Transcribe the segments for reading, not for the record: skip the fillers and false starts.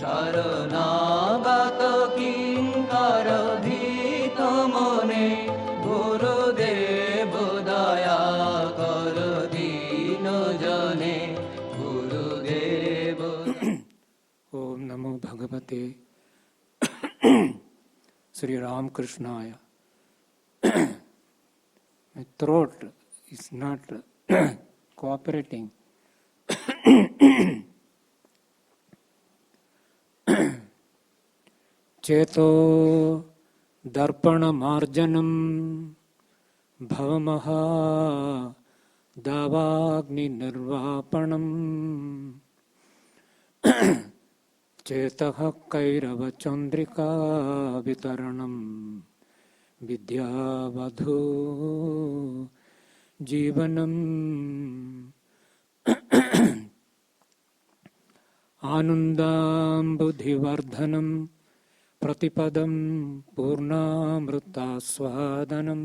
শরণাগত কিঙ্কর ভীত মনে গুরুদেব দয়া কর দীন জনে গুরুদেব। ओम नमो भगवते Shri Ramakrishnaaya. My throat is not cooperating. चेतो दर्पण मार्जनम भवमहा दावाग्नि निर्वापणम चेतः कैरव चंद्रिका वितरणम विद्यावधू जीवनम आनंदाम्बुधिवर्धनम प्रतिपदम पूर्णामृतास्वादनम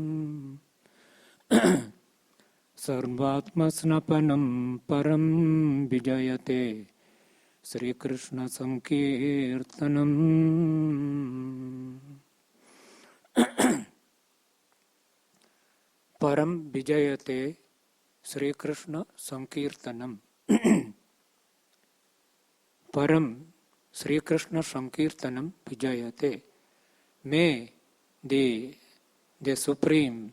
सर्वात्मस्नपनम परम विजयते श्री कृष्ण संकीर्तनम। परम विजयते श्री कृष्ण संकीर्तनम। परम Sri Krishna Sankirtanam Vijayate. May the supreme,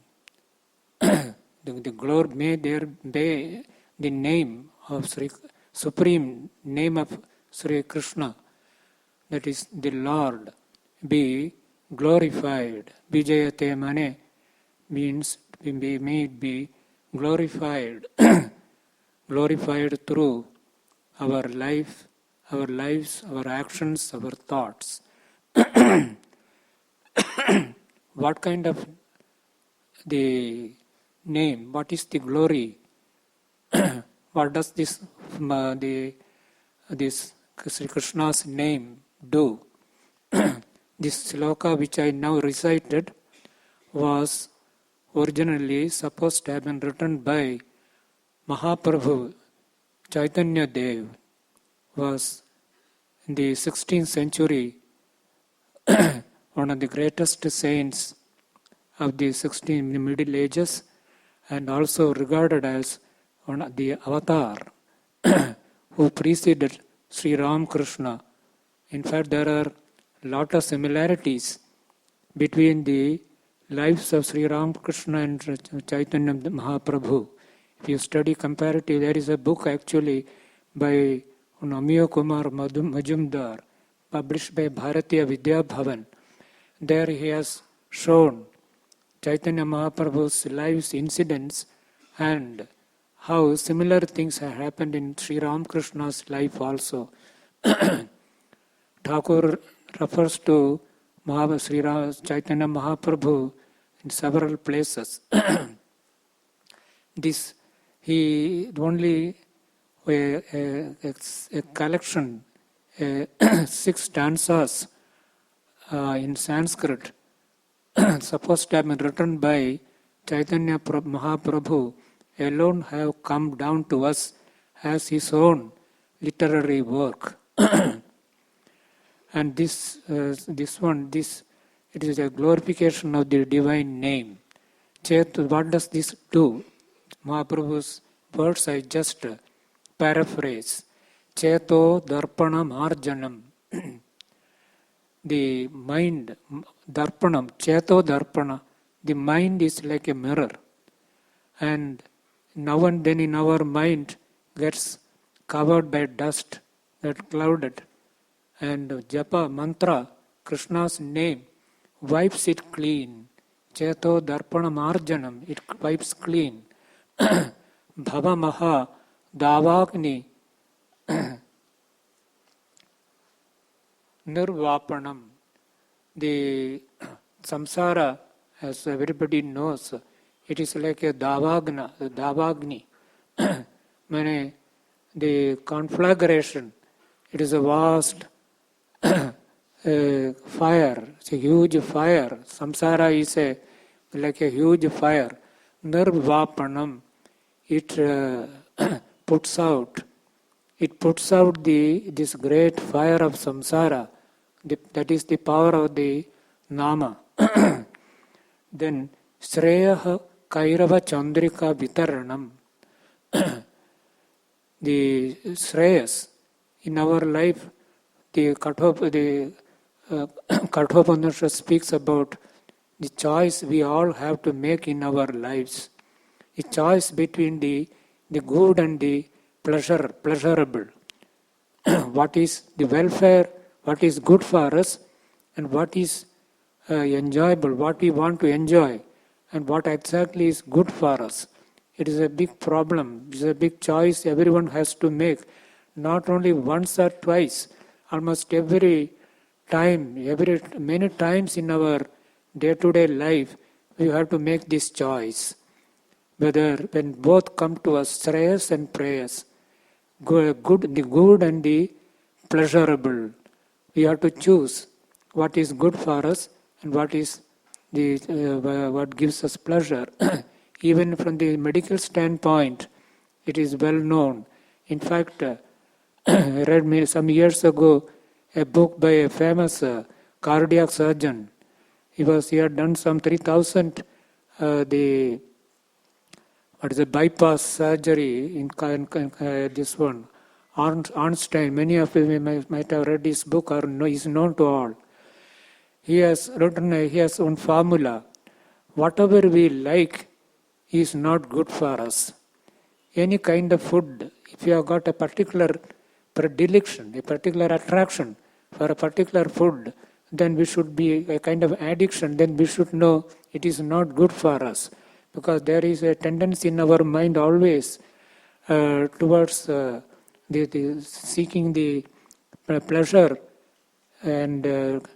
the glory, may there be the name of supreme name of Sri Krishna, that is the Lord, be glorified. Vijayate mane means may it be glorified, glorified through our life, our lives, our actions, our thoughts. What kind of the name? What is the glory? What does this Sri Krishna's name do? This sloka which I now recited was originally supposed to have been written by Mahaprabhu Chaitanya Dev. Was in the 16th century one of the greatest saints of the Middle Ages, and also regarded as one of the avatar who preceded Sri Ramakrishna. In fact, there are a lot of similarities between the lives of Sri Ramakrishna and Chaitanya Mahaprabhu. If you study comparatively, there is a book actually by Amiya Kumar Majumdar, published by Bharatiya Vidya Bhavan. There he has shown Chaitanya Mahaprabhu's life's incidents and how similar things have happened in Sri Ramakrishna's life also. Thakur refers to Sri Chaitanya Mahaprabhu in several places. This he only a collection, 6 stanzas in Sanskrit, supposed to have been written by Chaitanya Mahaprabhu, alone have come down to us as his own literary work. And it is a glorification of the divine name. What does this do? Mahaprabhu's words I just paraphrase. Cheto darpana marjanam. The mind, darpanam, cheto darpana. The mind is like a mirror. And now and then in our mind gets covered by dust, that clouded. And Japa, mantra, Krishna's name, wipes it clean. Cheto darpana marjanam. It wipes clean. Bhava maha davagni nirvapanam. The samsara, as everybody knows, it is like a davagni. Meaning the conflagration. It is a vast fire. It's a huge fire. Samsara is like a huge fire. Nirvapanam. It puts out it puts out this great fire of samsara, that is the power of the nama. Then Shreyah Kairava Chandrika Vitaranam. The Shreyas in our life, the Kathopanishad speaks about the choice we all have to make in our lives. The choice between the good and the pleasurable. What is the welfare, what is good for us, and what is enjoyable, what we want to enjoy, and what exactly is good for us. It is a big problem. It is a big choice everyone has to make, not only once or twice, almost every time, many times in our day-to-day life, we have to make this choice. Whether when both come to us, shreyas and prayas, the good and the pleasurable, we have to choose what is good for us and what is what gives us pleasure. Even from the medical standpoint, it is well known. In fact, I read some years ago a book by a famous cardiac surgeon. He had done some 3,000 bypass surgery in this one. Arnstein, many of you might have read his book or is known to all. He has one formula. Whatever we like is not good for us. Any kind of food, if you have got a particular predilection, a particular attraction for a particular food, then we should be a kind of addiction, then we should know it is not good for us. Because there is a tendency in our mind always towards seeking the pleasure and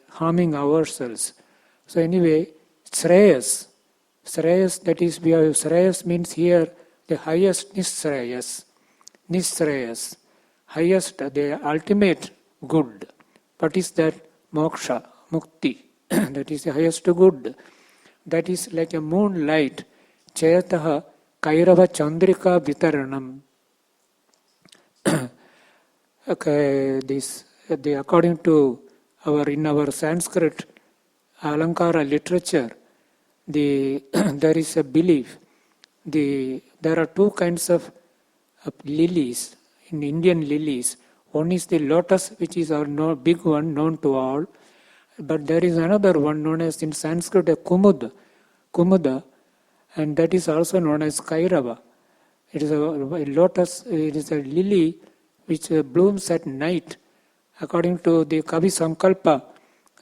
harming ourselves. So anyway, Shreyas, that is, Shreyas means here the highest Nishreyas, highest, the ultimate good. What is that? Moksha, Mukti, that is the highest good. That is like a moonlight, Chayataha Kairava Chandrika Vitaranam. According to in our Sanskrit Alankara literature, there is a belief. There are two kinds of lilies, in Indian lilies. One is the lotus, which is our big one, known to all. But there is another one known as in Sanskrit a Kumuda, and that is also known as Kairava. It is a lotus, it is a lily which blooms at night. According to the Kavi Sankalpa,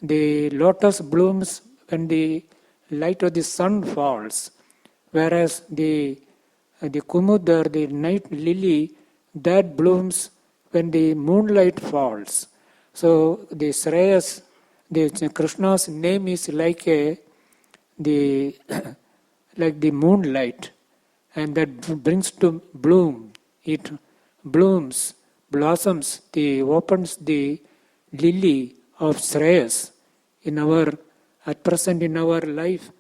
the lotus blooms when the light of the sun falls, whereas the Kumuda, the night lily, that blooms when the moonlight falls. So the Shreyas, Krishna's name is like the moonlight, and that brings to bloom. It blooms, blossoms, opens the lily of Shreyas at present in our life,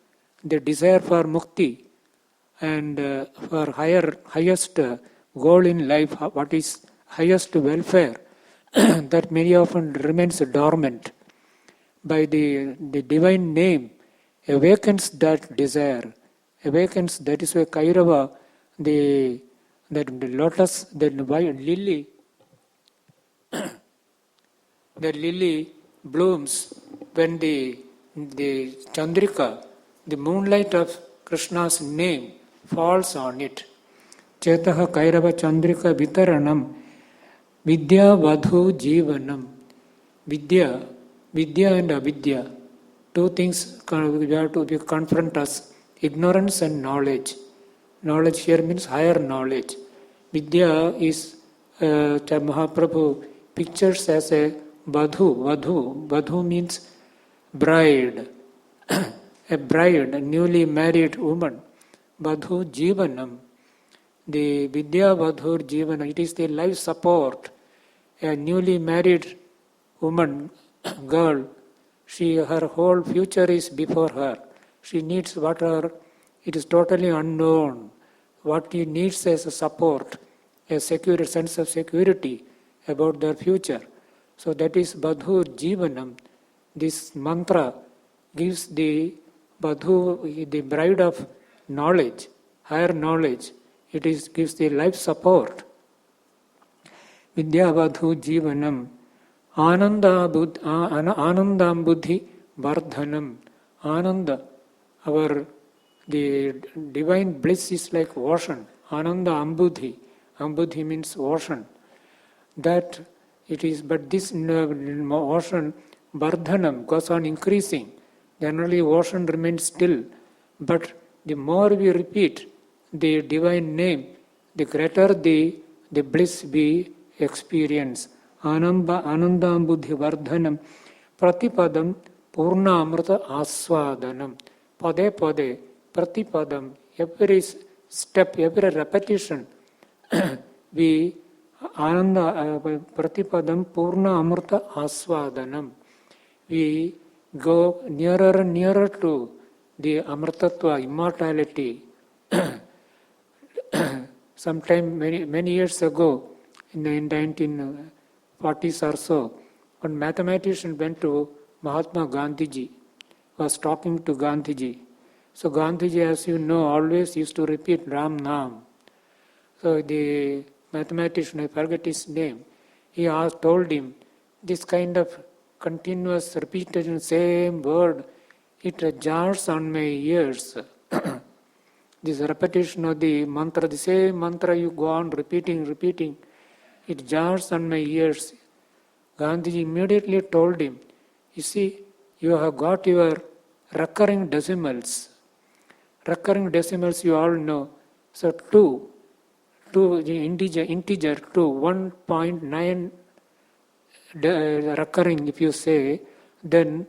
the desire for mukti and for highest goal in life, what is highest welfare, that very often remains dormant. By the divine name awakens that desire, that is why Kairava, the lotus, the lily, the lily blooms when the Chandrika, the moonlight of Krishna's name, falls on it. Chetaha Kairava Chandrika Vitaranam Vidya Vadhu Jivanam. Vidya and avidya. Two things we have to confront us: ignorance and knowledge. Knowledge here means higher knowledge. Vidya is Mahaprabhu pictures as a vadhu. Vadhu means bride. A bride, a newly married woman. Vadhu Jivanam. The Vidya Vadhur Jivana, it is the life support. A newly married woman, girl, her whole future is before her. She needs it is totally unknown. What she needs as a support, a sense of security, about their future. So that is Badhu Jivanam. This mantra gives the Badhu, the bride of knowledge, higher knowledge. It gives the life support. Vidyavadhu Jivanam. Anandam Buddhi Vardhanam. Ananda, the divine bliss is like ocean. Ananda Ambudhi. Ambudhi means ocean. That it is, but this ocean, Vardhanam, goes on increasing. Generally, ocean remains still. But the more we repeat the divine name, the greater the bliss we experience. Anandam Buddhi Vardhanam. Pratipadam Purna Amrita Aswadanam. Pade Pade. Pratipadam. Every step, every repetition, we Pratipadam Purna Amrita Aswadanam. We go nearer and nearer to the Amrtatva, immortality. Sometime many years ago, in the 1940s or so, one mathematician went to Mahatma Gandhiji, was talking to Gandhiji. So Gandhiji, as you know, always used to repeat Ram Nam. So the mathematician, I forget his name, he told him, this kind of continuous repetition, same word, it jars on my ears. This repetition of the mantra, the same mantra you go on repeating, it jars on my ears. Gandhiji immediately told him, you see, you have got your recurring decimals. Recurring decimals you all know. So 2, the integer 2, 1.9 recurring if you say, then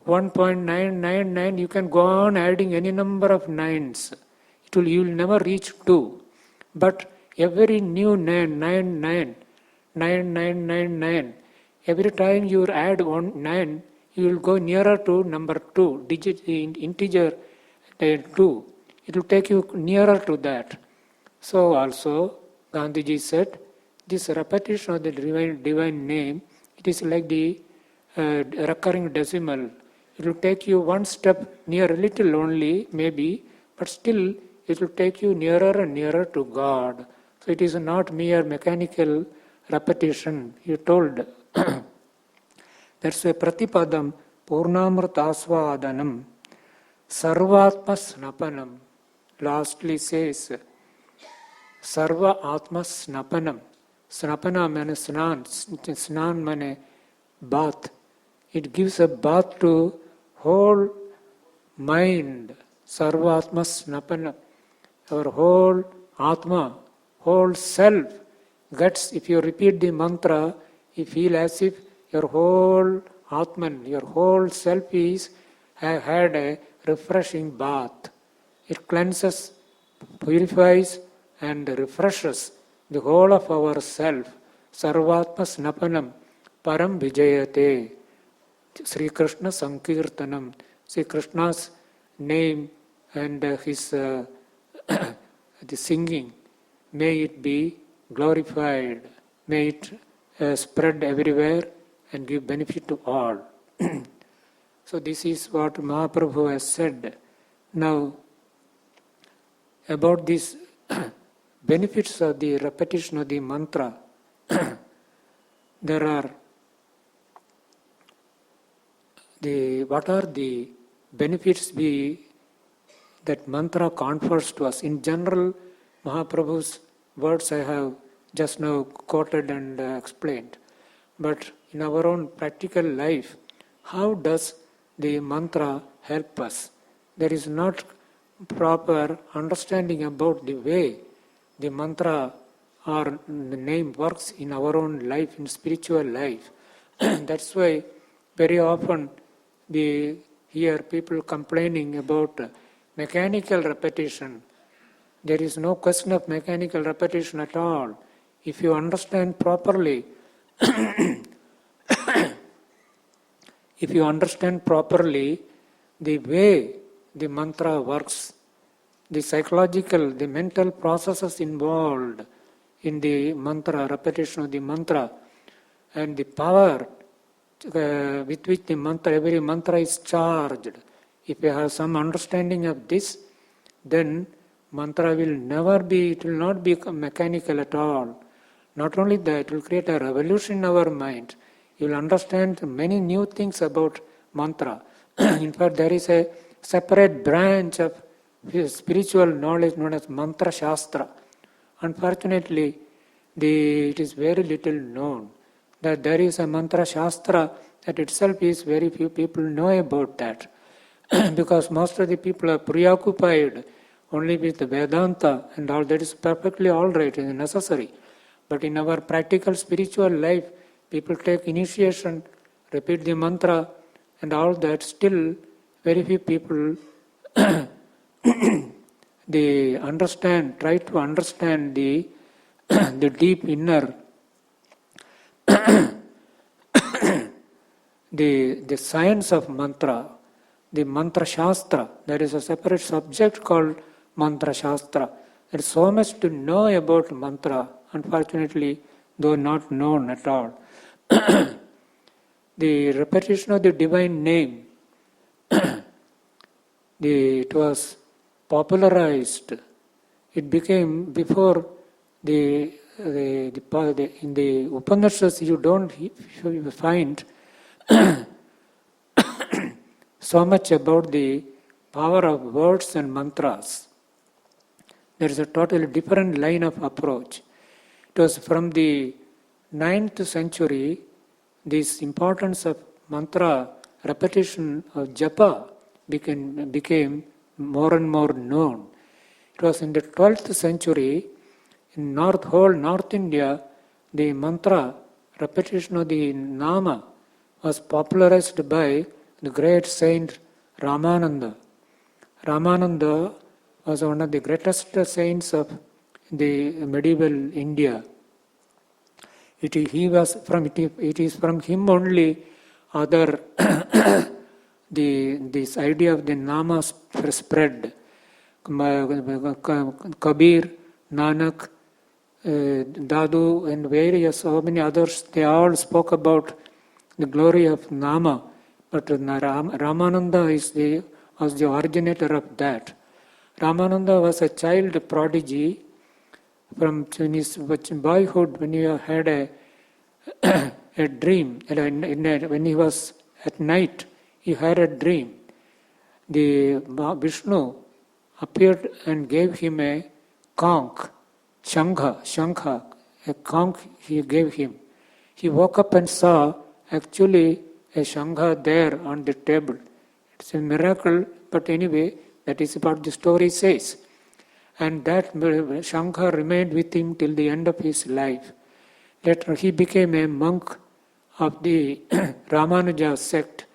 1.999 you can go on adding any number of nines. You will never reach 2. But every new 9, every time you add 9, you will go nearer to number 2, integer 2. It will take you nearer to that. So also, Gandhiji said, this repetition of the divine name, it is like the recurring decimal. It will take you one step near, a little only, maybe, but still it will take you nearer and nearer to God. So it is not mere mechanical repetition, he told. That's why Pratipadam Purnamritasvadanam Sarvatma Snapanam. Lastly says, Sarva Atma Snapanam. Snapana means snan means bath. It gives a bath to whole mind. Sarva Atma Snapanam. Our whole Atma, whole self gets, if you repeat the mantra, you feel as if your whole Atman, your whole self have had a refreshing bath. It cleanses, purifies and refreshes the whole of our self. Sarvatma Snapanam Param Vijayate. Sri Krishna Sankirtanam. Sri Krishna's name and his the singing, may it be glorified, may it spread everywhere and give benefit to all. So this is what Mahaprabhu has said. Now, about these benefits of the repetition of the mantra, there are what are the benefits that mantra confers to us. In general, Mahaprabhu's words I have just now quoted and explained. But in our own practical life, how does the mantra help us? There is not proper understanding about the way the mantra or the name works in our own life, in spiritual life. That's why very often we hear people complaining about mechanical repetition. There is no question of mechanical repetition at all. If you understand properly, the way the mantra works, the psychological, the mental processes involved in the mantra, repetition of the mantra, and the power with which the mantra, every mantra is charged. If you have some understanding of this, then mantra will never be, it will not be mechanical at all. Not only that, it will create a revolution in our mind. You will understand many new things about mantra. In fact, there is a separate branch of spiritual knowledge known as mantra shastra. Unfortunately, it is very little known that there is a mantra shastra. That itself is very few people know about that. Because most of the people are preoccupied only with the Vedanta, and all that is perfectly all right, it is necessary. But in our practical spiritual life, people take initiation, repeat the mantra, and all that. Still, very few people they try to understand the deep inner, the science of mantra, the mantra shastra. There is a separate subject called mantra shastra. There is so much to know about mantra, unfortunately, though not known at all. The repetition of the divine name, it was popularized. It became before in the Upanishads you don't find so much about the power of words and mantras. There is a totally different line of approach. It was from the 9th century, this importance of mantra repetition of Japa became more and more known. It was in the 12th century, in whole North India, the mantra repetition of the Nama was popularized by the great saint Ramananda. Ramananda was one of the greatest saints of the medieval India. It is from him only other this idea of the Nama spread. Kabir, Nanak, Dadu, and various so many others, they all spoke about the glory of Nama, but Ramananda was the originator of that. Ramananda was a child prodigy from his boyhood, when he had a dream. When he was at night, he had a dream. The Vishnu appeared and gave him a conch, shankha, a conch he gave him. He woke up and saw actually a shankha there on the table. It's a miracle, but anyway, that is what the story says. And that shankha remained with him till the end of his life. Later he became a monk of the Ramanuja sect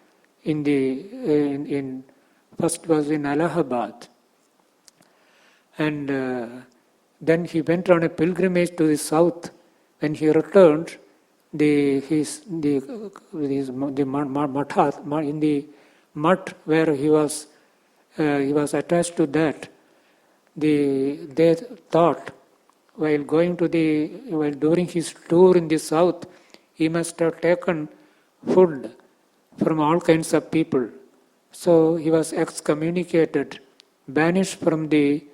first was in Allahabad. And then he went on a pilgrimage to the south. When he returned, in the mutt where he was attached to that, they thought while during his tour in the south, he must have taken food from all kinds of people. So he was excommunicated, banished from the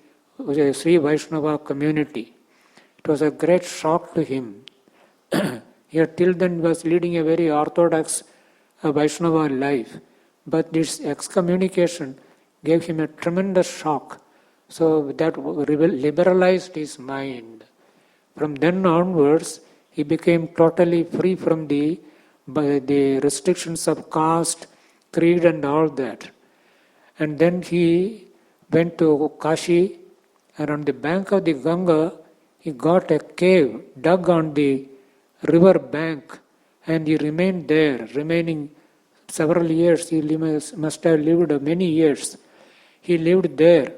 Sri Vaishnava community. It was a great shock to him. He till then was leading a very orthodox Vaishnava life. But this excommunication gave him a tremendous shock. So that liberalized his mind. From then onwards, he became totally free from the restrictions of caste, creed and all that. And then he went to Kashi, and on the bank of the Ganga, he got a cave dug on the river bank, and he remained there, remaining several years. He must have lived many years. He lived there.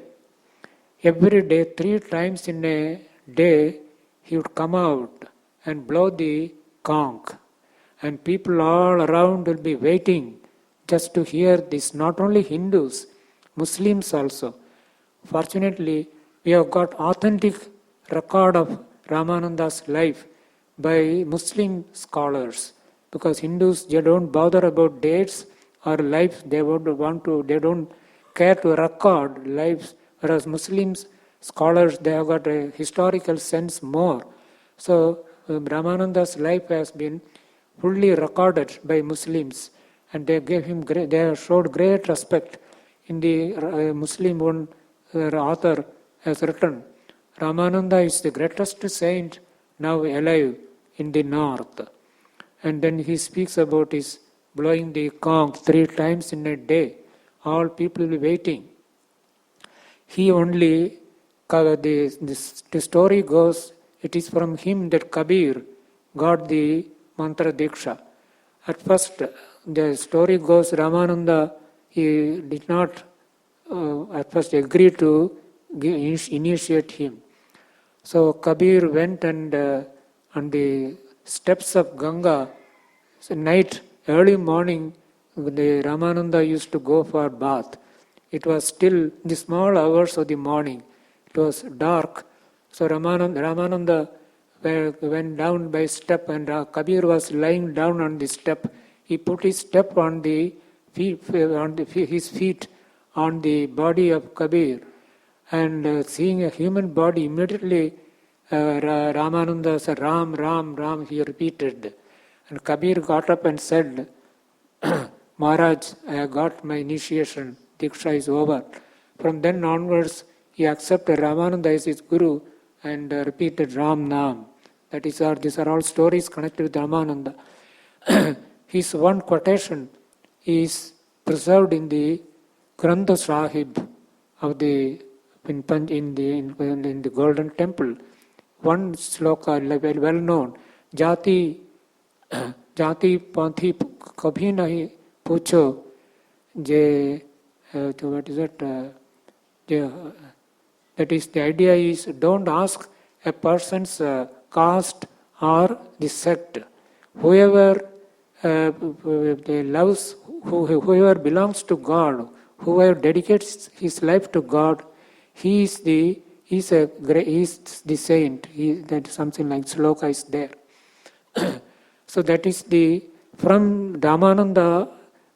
Every day, 3 times in a day, he would come out and blow the conch. And people all around will be waiting just to hear this. Not only Hindus, Muslims also. Fortunately, we have got authentic record of Ramananda's life by Muslim scholars, because Hindus, they don't bother about dates or lives. They don't care to record lives, whereas Muslims scholars, they have got a historical sense more. So Ramananda's life has been fully recorded by Muslims, and they gave him they showed great respect. In the Muslim one author has written, Ramananda is the greatest saint now alive in the north. And then he speaks about his blowing the conch 3 times in a day. All people will be waiting. He only, the story goes, it is from him that Kabir got the mantra diksha. At first, the story goes, Ramananda, he did not at first agree to initiate him. So Kabir went and on the steps of Ganga, night, early morning, the Ramananda used to go for bath. It was still the small hours of the morning. It was dark. So Ramananda went down by step, and Kabir was lying down on the step. He put his step on the his feet on the body of Kabir, and seeing a human body, immediately Ramananda said, Ram, Ram, Ram, he repeated. And Kabir got up and said, Maharaj, I have got my initiation, Diksha is over. From then onwards, he accepted Ramananda as his guru and repeated Ram Nam. These are all stories connected with Ramananda. His one quotation is preserved in the Granth Sahib of the in the Golden Temple. One sloka well known, Jati Panthi kabhi nahi pucho, what is it? That is, the idea is, don't ask a person's caste or the sect. Whoever loves, whoever belongs to God, whoever dedicates his life to God, he is the saint. That something like sloka is there. So that is from Ramananda,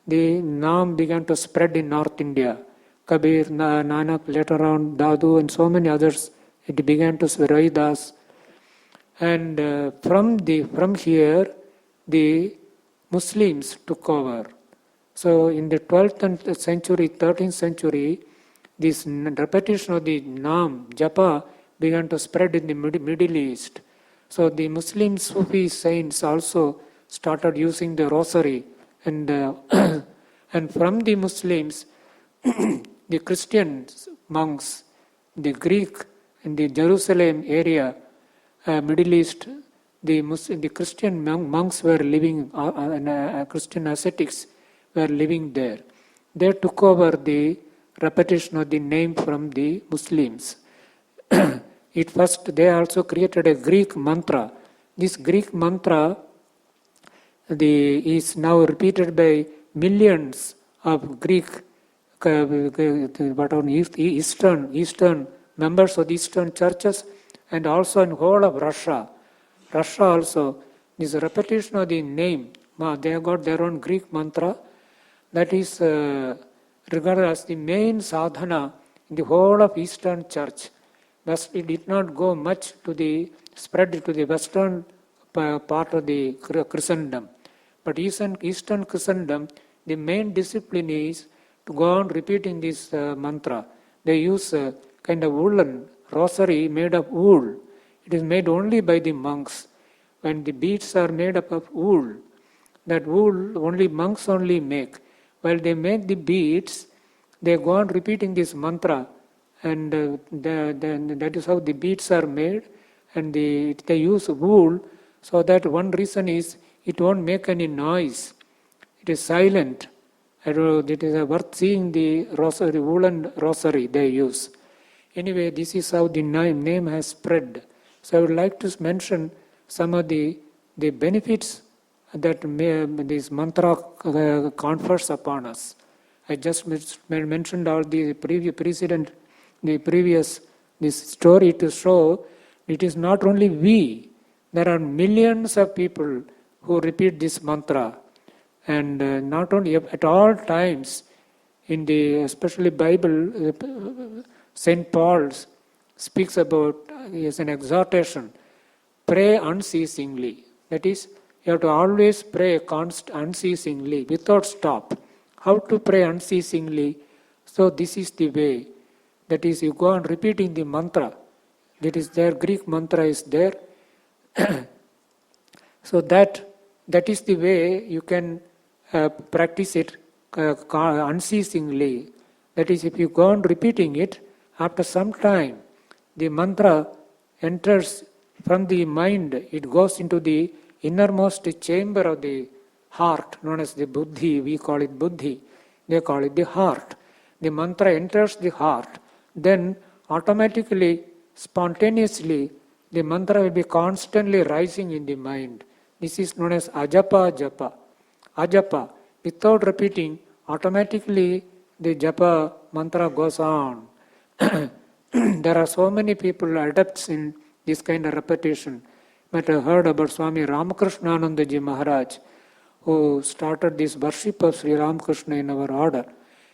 the Naam began to spread in North India. Kabir, Nanak, later on Dadu, and so many others, it began to spread. Raidas. And from here, the Muslims took over. So in the 12th century, 13th century, this repetition of the Naam, Japa, began to spread in the Middle East. So the Muslim Sufi saints also started using the rosary. And and from the Muslims, the Christian monks, the Greek in the Jerusalem area, Middle East, the Christian monks were living, Christian ascetics were living there. They took over the repetition of the name from the Muslims. They also created a Greek mantra. This Greek mantra is now repeated by millions of Greek Eastern members of the Eastern churches, and also in whole of Russia. Russia also, this repetition of the name, they have got their own Greek mantra, that is regarded as the main sadhana in the whole of Eastern Church. Thus, it did not go much to the spread to the Western part of the Christendom. But Eastern Christendom, the main discipline is to go on repeating this mantra. They use a kind of woolen rosary made of wool. It is made only by the monks. When the beads are made up of wool, that wool only monks only make. While they make the beads, they go on repeating this mantra, and that is how the beads are made. And they use wool, so that one reason is it won't make any noise. It is silent. It is worth seeing the rosary, woolen rosary they use. Anyway, this is how the name has spread. So I would like to mention some of the benefits that this mantra confers upon us. I just mentioned all the previous this story to show it is not only we There are millions of people who repeat this mantra, and not only at all times, in the especially Bible, Saint Paul speaks about as an exhortation, pray unceasingly. That is, you have to always pray unceasingly, without stop. How to pray unceasingly? So this is the way. That is, you go on repeating the mantra. That is there, Greek mantra is there. So that is the way you can practice it unceasingly. That is, if you go on repeating it, after some time, the mantra enters from the mind, it goes into the innermost chamber of the heart, known as the buddhi. We call it buddhi. They call it the heart. The mantra enters the heart. Then automatically, spontaneously, the mantra will be constantly rising in the mind. This is known as ajapa japa. Ajapa. Without repeating, automatically the japa mantra goes on. There are so many people adepts in this kind of repetition. But I heard about Swami Ramakrishna-Vivekananda Maharaj, who started this worship of Sri Ramakrishna in our order.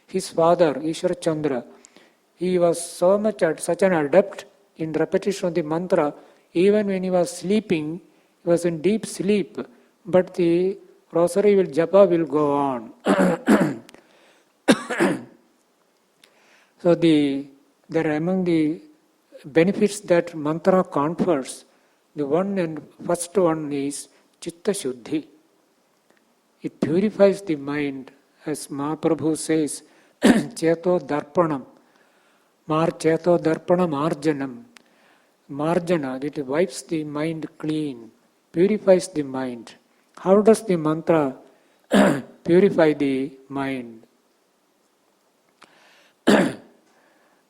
His father, Ishwar Chandra, he was such an adept in repetition of the mantra. Even when he was sleeping, he was in deep sleep, but the rosary japa will go on. So there are among the benefits that mantra confers, the one and first one is chitta shuddhi. It purifies the mind, as Mahaprabhu says, cheto darpanam, cheto darpanam arjanam. Marjana, it wipes the mind clean, purifies the mind. How does the mantra purify the mind?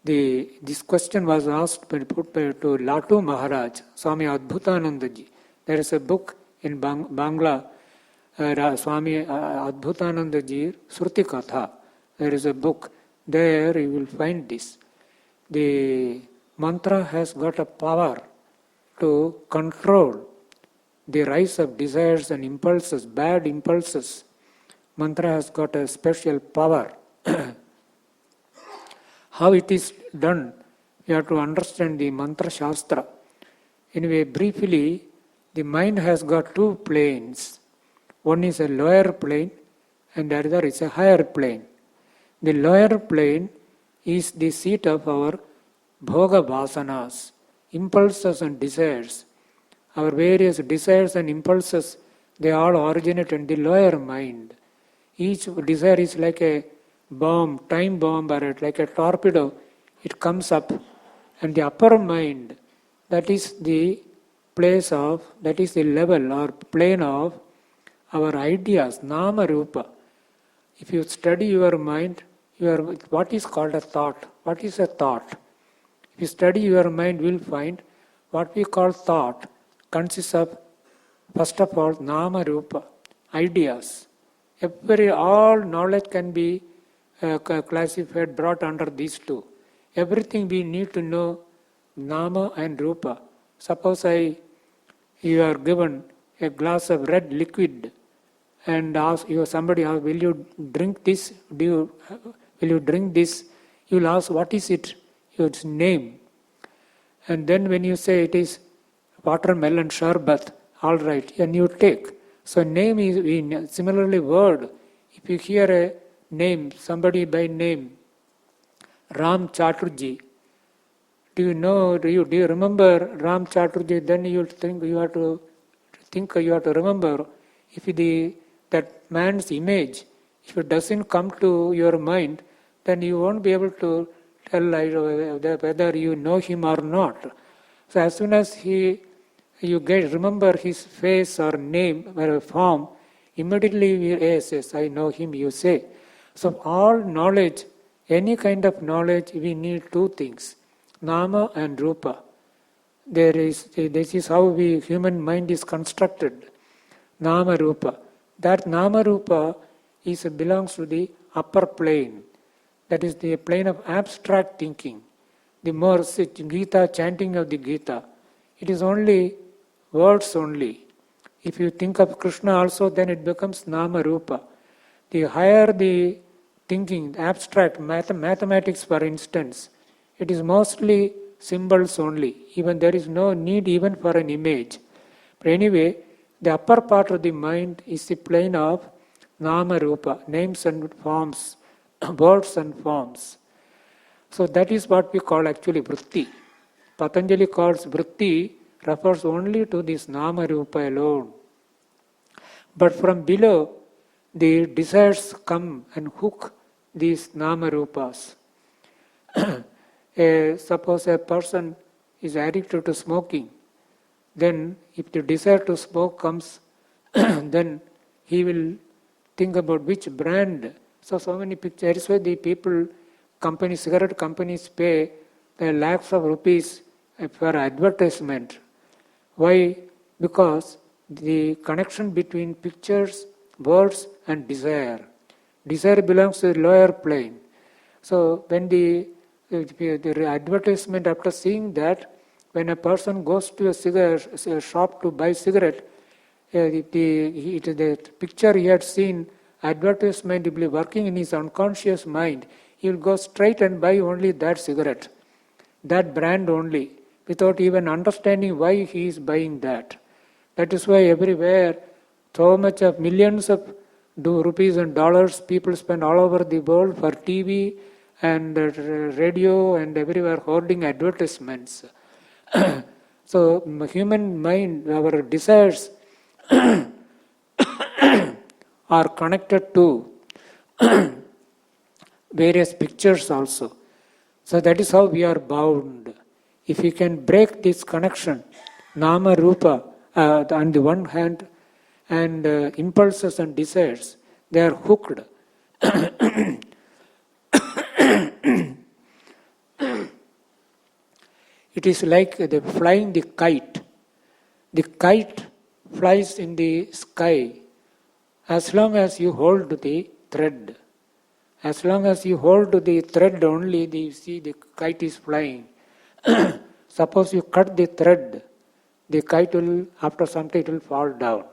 This question was asked and put to Latu Maharaj, Swami Adbhutanandaji. There is a book in Bangla, Swami Adbhutanandaji Sruti Katha. There is a book. There you will find this. The mantra has got a power to control the rise of desires and impulses, bad impulses. Mantra has got a special power. How it is done, you have to understand the mantra shastra. Anyway, briefly, the mind has got two planes. One is a lower plane and the other is a higher plane. The lower plane is the seat of our bhoga vasanas, impulses and desires. Our various desires and impulses, they all originate in the lower mind. Each desire is like a bomb, time bomb, or like a torpedo. It comes up. And the upper mind, that is the place of, that is the level or plane of our ideas, nama rupa. If you study your mind, what is called a thought? What is a thought? If you study your mind, you will find what we call thought consists of, first of all, nama rupa, ideas. All knowledge can be classified, brought under these two. Everything we need to know, nama and rupa. Suppose you are given a glass of red liquid and somebody asks, will you drink this? Will you drink this? You will ask, what is it? Its name. And then when you say it is watermelon sharbat, all right, and you take. So name is similarly word. If you hear a name, somebody by name, Ram Chaturji, do you remember Ram Chaturji? Then you think you have to remember. If that man's image, if it doesn't come to your mind, then you won't be able to tell whether you know him or not. So as soon as you remember his face or name or form, immediately yes, I know him, you say. So all knowledge, any kind of knowledge, we need two things, nama and rupa. This is how human mind is constructed, nama rupa. That nama rupa belongs to the upper plane. That is the plane of abstract thinking. The more Gita, chanting of the Gita, it is only words only. If you think of Krishna also, then it becomes Nama Rupa. The higher the thinking, abstract, mathematics for instance, it is mostly symbols only. Even there is no need even for an image. But anyway, the upper part of the mind is the plane of Nama Rupa, names and forms, words and forms. So that is what we call actually vritti. Patanjali calls vritti refers only to this Nama Rupa alone. But from below, the desires come and hook these Nama Rupas. Suppose a person is addicted to smoking, then if the desire to smoke comes, then he will think about which brand. So many pictures where the people, cigarette companies pay lakhs of rupees for advertisement. Why? Because the connection between pictures, words and desire. Desire belongs to the lower plane. So when the advertisement, after seeing that, when a person goes to a shop to buy cigarette, the picture he had seen, advertisement will be working in his unconscious mind. He will go straight and buy only that cigarette, that brand only, without even understanding why he is buying that. That is why everywhere, so much of millions of rupees and dollars people spend all over the world for TV and radio and everywhere hoarding advertisements. So human mind, our desires are connected to various pictures also. So that is how we are bound. If we can break this connection, Nama Rupa, on the one hand, and impulses and desires, they are hooked. It is like flying the kite. The kite flies in the sky as long as you hold the thread. As long as you hold the thread only, you see the kite is flying. Suppose you cut the thread, the kite will, after some time, it will fall down.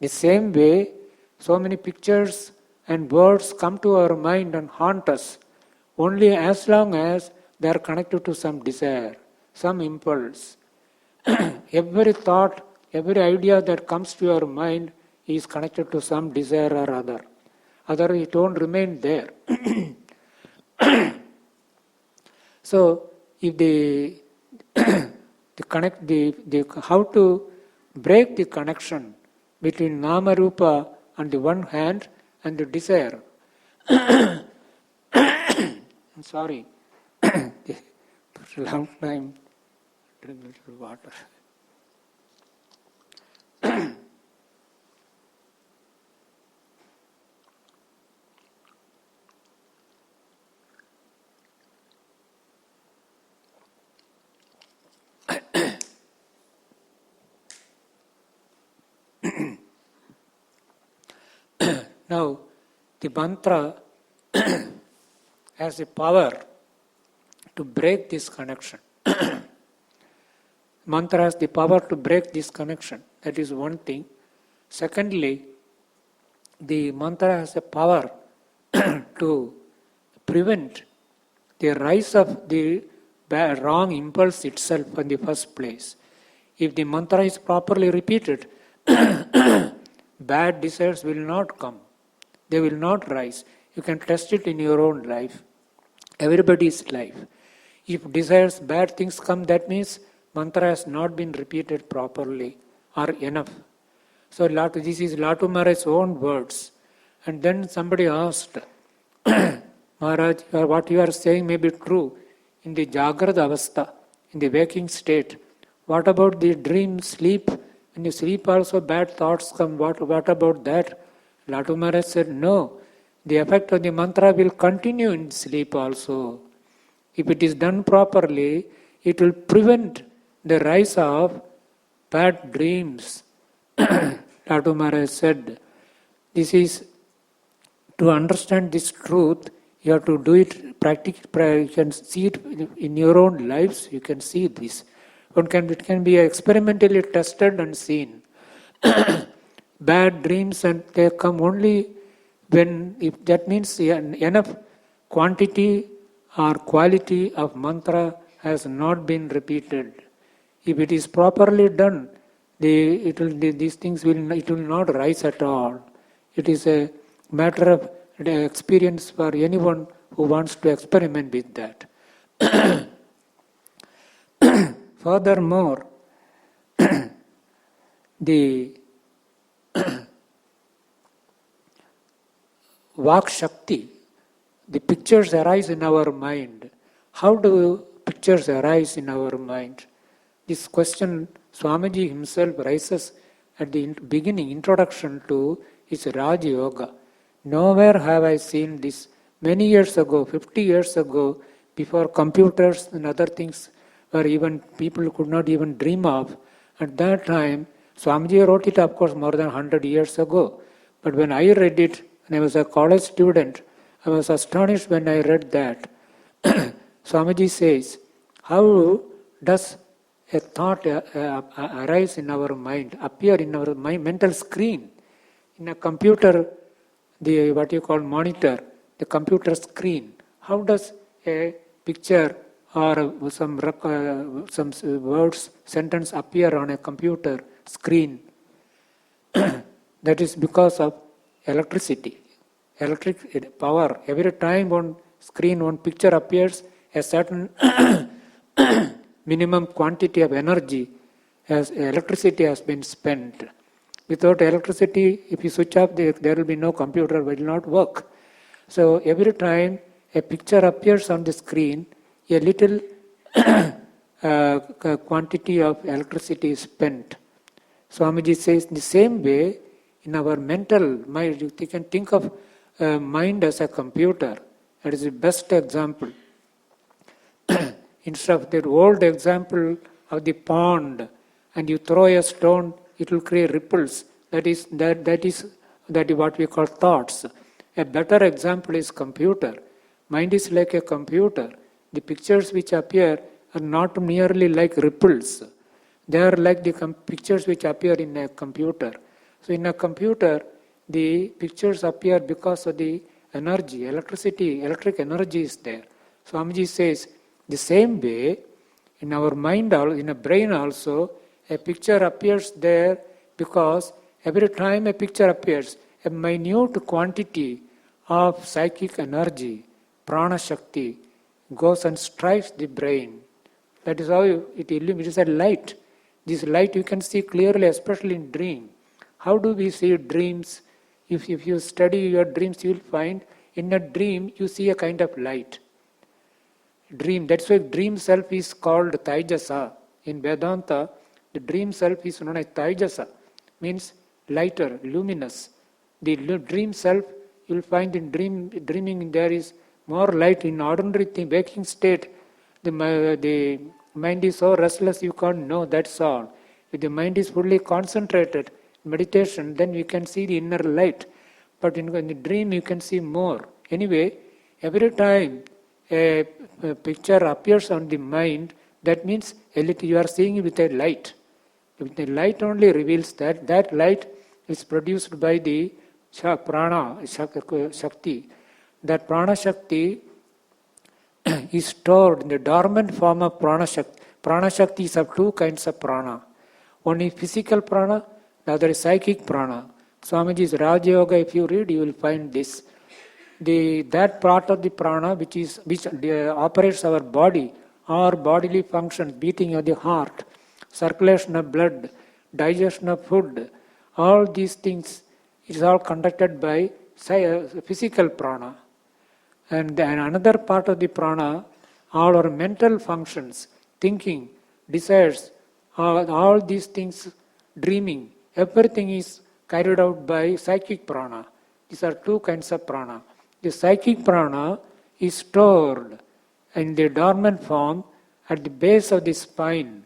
The same way, so many pictures and words come to our mind and haunt us only as long as they are connected to some desire, some impulse. Every thought, every idea that comes to your mind is connected to some desire or other. Otherwise, it won't remain there. So, if how to break the connection between Nama Rupa on the one hand and the desire. I'm sorry. For a long time, drink a little water. Now, the mantra has the power to break this connection. Mantra has the power to break this connection. That is one thing. Secondly, the mantra has a power to prevent the rise of the wrong impulse itself in the first place. If the mantra is properly repeated, bad desires will not come. They will not rise. You can test it in your own life, everybody's life. If desires, bad things come, that means mantra has not been repeated properly or enough. So this is Latu Maharaj's own words. And then somebody asked, Maharaj, what you are saying may be true in the Jagrata Avastha, in the waking state. What about the dream, sleep? When you sleep also bad thoughts come. What about that? Latu Maharaj said, no. The effect of the mantra will continue in sleep also. If it is done properly, it will prevent the rise of bad dreams. Latu Maharaj said, this is, to understand this truth, you have to do it practically. You can see it in your own lives, you can see this. It can be experimentally tested and seen. Bad dreams, and they come only when, if that means enough quantity or quality of mantra has not been repeated. If it is properly done, these things will not rise at all. It is a matter of experience for anyone who wants to experiment with that. Furthermore, the Vak Shakti, the pictures arise in our mind. How do pictures arise in our mind? This question Swamiji himself raises at the beginning, introduction to his Raj Yoga. Nowhere have I seen this. Many years ago, 50 years ago, before computers and other things were even people could not even dream of. At that time, Swamiji wrote it, of course, more than 100 years ago. But when I read it, when I was a college student, I was astonished when I read that. Swamiji says, how does a thought arise in our mind, appear in our mind, mental screen? In a computer, the what you call monitor, the computer screen, how does a picture or some words, sentence appear on a computer screen? That is because of electricity, electric power. Every time one screen, one picture appears, a certain minimum quantity of energy, as electricity has been spent. Without electricity, if you switch off, there will be no computer, will not work. So every time a picture appears on the screen, a little quantity of electricity is spent. Swamiji says, the same way, in our mental mind, you can think of mind as a computer. That is the best example. Instead of the old example of the pond, and you throw a stone, it will create ripples. That is what we call thoughts. A better example is computer. Mind is like a computer. The pictures which appear are not merely like ripples. They are like the pictures which appear in a computer. So in a computer, the pictures appear because of the energy, electric energy is there. Swamiji says, the same way, in our mind, in a brain also, a picture appears there because every time a picture appears, a minute quantity of psychic energy, prana shakti, goes and strikes the brain. That is how it is a light. This light you can see clearly, especially in dream. How do we see dreams? If you study your dreams, you will find in a dream you see a kind of light. Dream, that's why dream self is called Taijasa. In Vedanta, the dream self is known as Taijasa, means lighter, luminous. The dream self, you will find in dreaming there is more light. In ordinary waking state, the mind is so restless you can't know, that's all. If the mind is fully concentrated, meditation, then you can see the inner light. But in the dream you can see more. Anyway, every time a picture appears on the mind, that means you are seeing it with a light. If the light only reveals that light is produced by the prana shakti. That prana shakti is stored in the dormant form of prana shakti. Prana shakti is of two kinds of prana. One is physical prana, the other is psychic prana. Swamiji's Raj Yoga, if you read, you will find this. That part of the prana which operates our body, or bodily functions, beating of the heart, circulation of blood, digestion of food, all these things, it is all conducted by physical prana. And then another part of the prana, all our mental functions, thinking, desires, all these things, dreaming, everything is carried out by psychic prana. These are two kinds of prana. The psychic prana is stored in the dormant form at the base of the spine.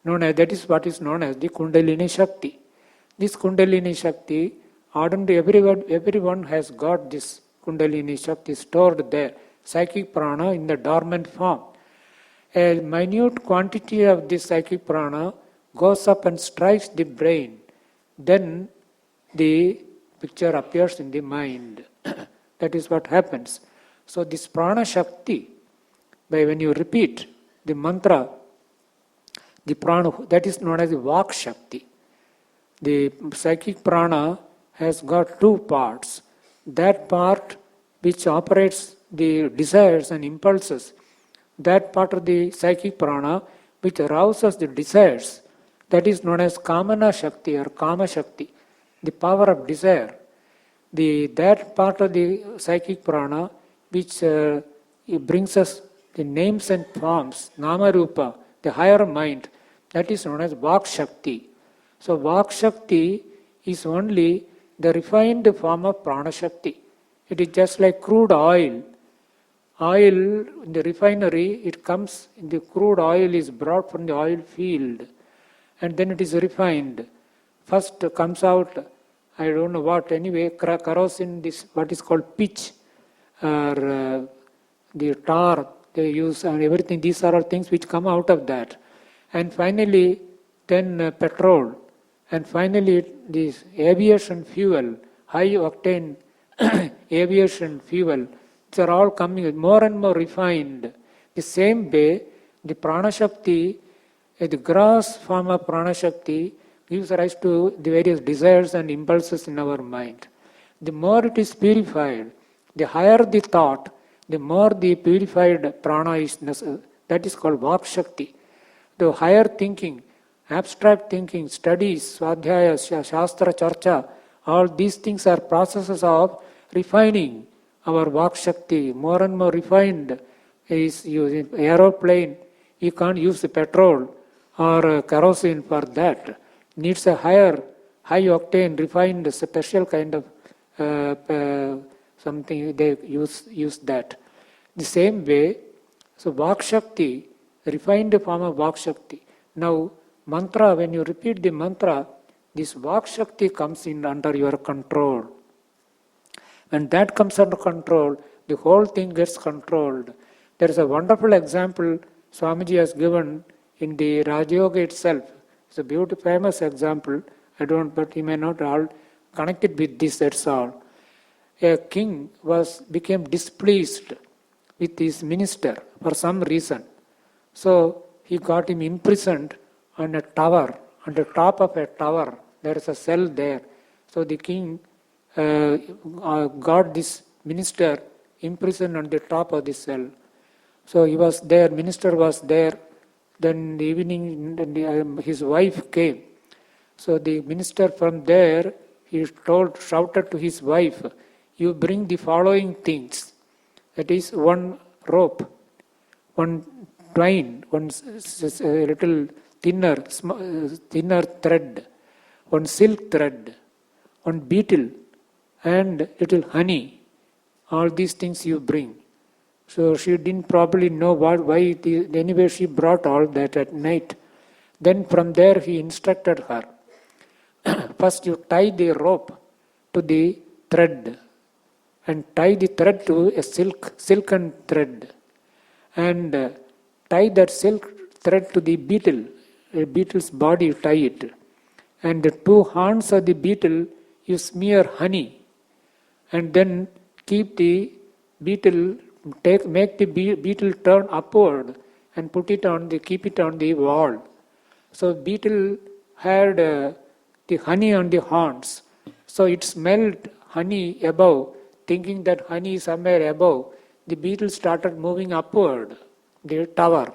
That is what is known as the Kundalini Shakti. This Kundalini Shakti, everyone has got this Kundalini Shakti stored there, psychic prana in the dormant form. a minute quantity of this psychic prana goes up and strikes the brain. Then the picture appears in the mind. That is what happens. So this prana shakti, when you repeat the mantra, the prana, that is known as the vak shakti. The psychic prana has got two parts. That part which operates the desires and impulses, that part of the psychic prana which arouses the desires, that is known as kamana shakti or kama shakti, the power of desire. That part of the psychic prana which it brings us the names and forms, nama rupa, the higher mind, that is known as vak shakti. So vak shakti is only the refined form of prana shakti. It is just like crude oil. Oil in the refinery, it comes, the crude oil is brought from the oil field and then it is refined. First comes out, I don't know what, anyway, kerosene, this what is called pitch, or the tar they use and everything. These are all things which come out of that. And finally, then petrol. And finally, this aviation fuel, high octane aviation fuel, these are all coming more and more refined. The same way, the prana shakti, the gross form of prana shakti, gives rise to the various desires and impulses in our mind. The more it is purified, the higher the thought, the more the purified prana is necessary. That is called vak shakti. The higher thinking, abstract thinking, studies, swadhyaya, shastra, charcha, all these things are processes of refining our vak shakti. More and more refined is using aeroplane. You can't use the petrol or kerosene for that. Needs a high octane, refined, special kind of something they use that. The same way, so vak shakti, refined form of vak shakti. Now, mantra, when you repeat the mantra, this vak shakti comes in under your control. When that comes under control, the whole thing gets controlled. There is a wonderful example Swamiji has given in the Rajayoga itself. It's a beautiful, famous example. But he may not all connect it with this, that's all. A king became displeased with his minister for some reason. So he got him imprisoned on a tower, on the top of a tower. There is a cell there. So the king got this minister imprisoned on the top of the cell. So he was there, minister was there. Then in the evening, his wife came. So the minister from there, he shouted to his wife, you bring the following things. That is one rope, one twine, one little thinner thread, one silk thread, one beetle, and little honey. All these things you bring. So she didn't probably know why. Anyway, she brought all that at night. Then from there he instructed her. First you tie the rope to the thread and tie the thread to a silken thread and tie that silk thread to the beetle, a beetle's body, tie it. And the two horns of the beetle you smear honey and then keep the beetle, make the beetle turn upward and keep it on the wall. So beetle had the honey on the horns. So it smelled honey above, thinking that honey is somewhere above. The beetle started moving upward, the tower.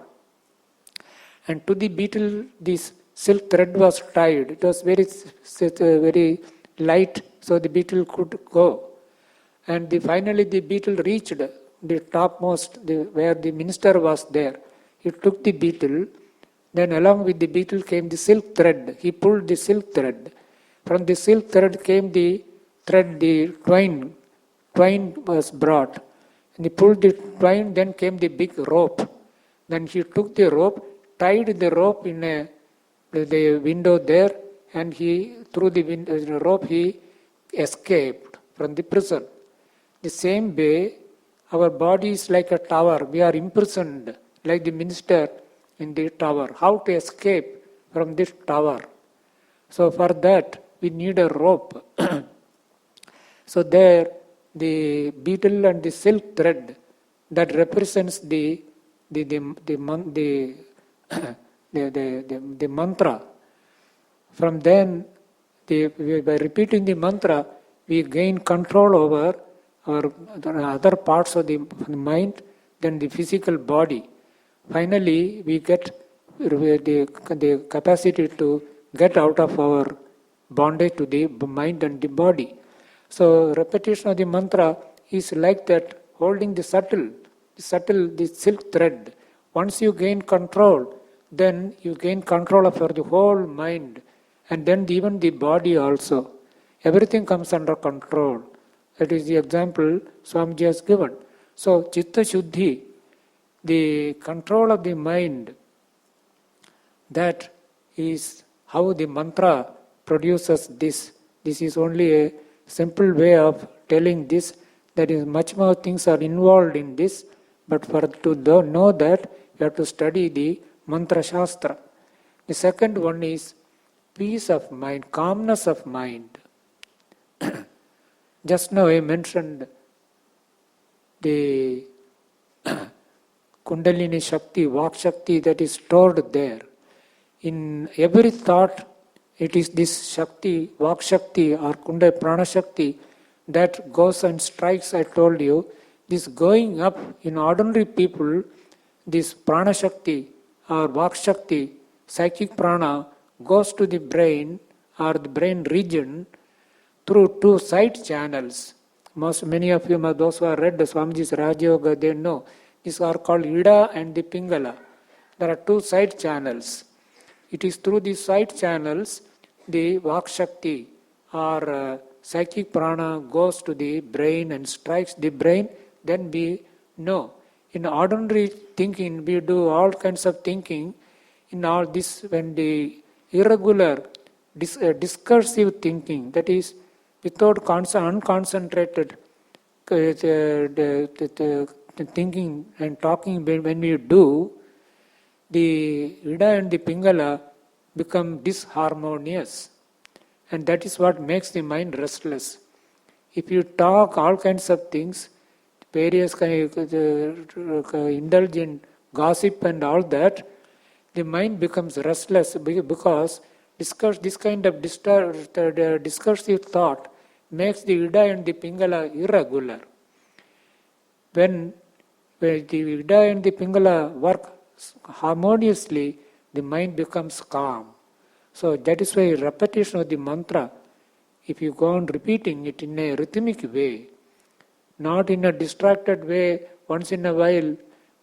And to the beetle, this silk thread was tied. It was very light, so the beetle could go. And finally the beetle reached the topmost, where the minister was there. He took the beetle. Then along with the beetle came the silk thread. He pulled the silk thread. From the silk thread came the thread, the twine. Twine was brought. And he pulled the twine, then came the big rope. Then he took the rope, tied the rope in the window there, and through the rope he escaped from the prison. The same way, our body is like a tower. We are imprisoned like the minister in the tower. How to escape from this tower? So for that, we need a rope. So there, the beetle and the silk thread that represents the mantra. From then, by repeating the mantra, we gain control over our other parts of the mind than the physical body. Finally, we get the capacity to get out of our bondage to the mind and the body. So repetition of the mantra is like that, holding the silk thread. Once you gain control, then you gain control of the whole mind, and then even the body also. Everything comes under control. That is the example Swamiji has given. So Chitta Shuddhi, the control of the mind, that is how the mantra produces this. This is only a simple way of telling this. There is much more things are involved in this, but to know that, you have to study the mantra shastra. The second one is peace of mind, calmness of mind. Just now I mentioned the Kundalini Shakti, Vak Shakti that is stored there. In every thought, it is this Shakti, Vak Shakti or Kundalini Prana Shakti that goes and strikes, I told you. This going up in ordinary people, this Prana Shakti or Vak Shakti, psychic prana, goes to the brain or the brain region through two side channels. Many of you, those who have read the Swamiji's Raja Yoga, they know. These are called Ida and the Pingala. There are two side channels. It is through these side channels the Vak Shakti or psychic prana goes to the brain and strikes the brain. Then we know. In ordinary thinking, we do all kinds of thinking. In all this, when the irregular, discursive thinking, that is, without unconcentrated thinking and talking, when we do, the Ida and the Pingala become disharmonious. And that is what makes the mind restless. If you talk all kinds of things, various indulge in gossip and all that, the mind becomes restless because this kind of discursive thought makes the Ida and the Pingala irregular. When the Ida and the Pingala work harmoniously, the mind becomes calm. So that is why repetition of the mantra, if you go on repeating it in a rhythmic way, not in a distracted way, once in a while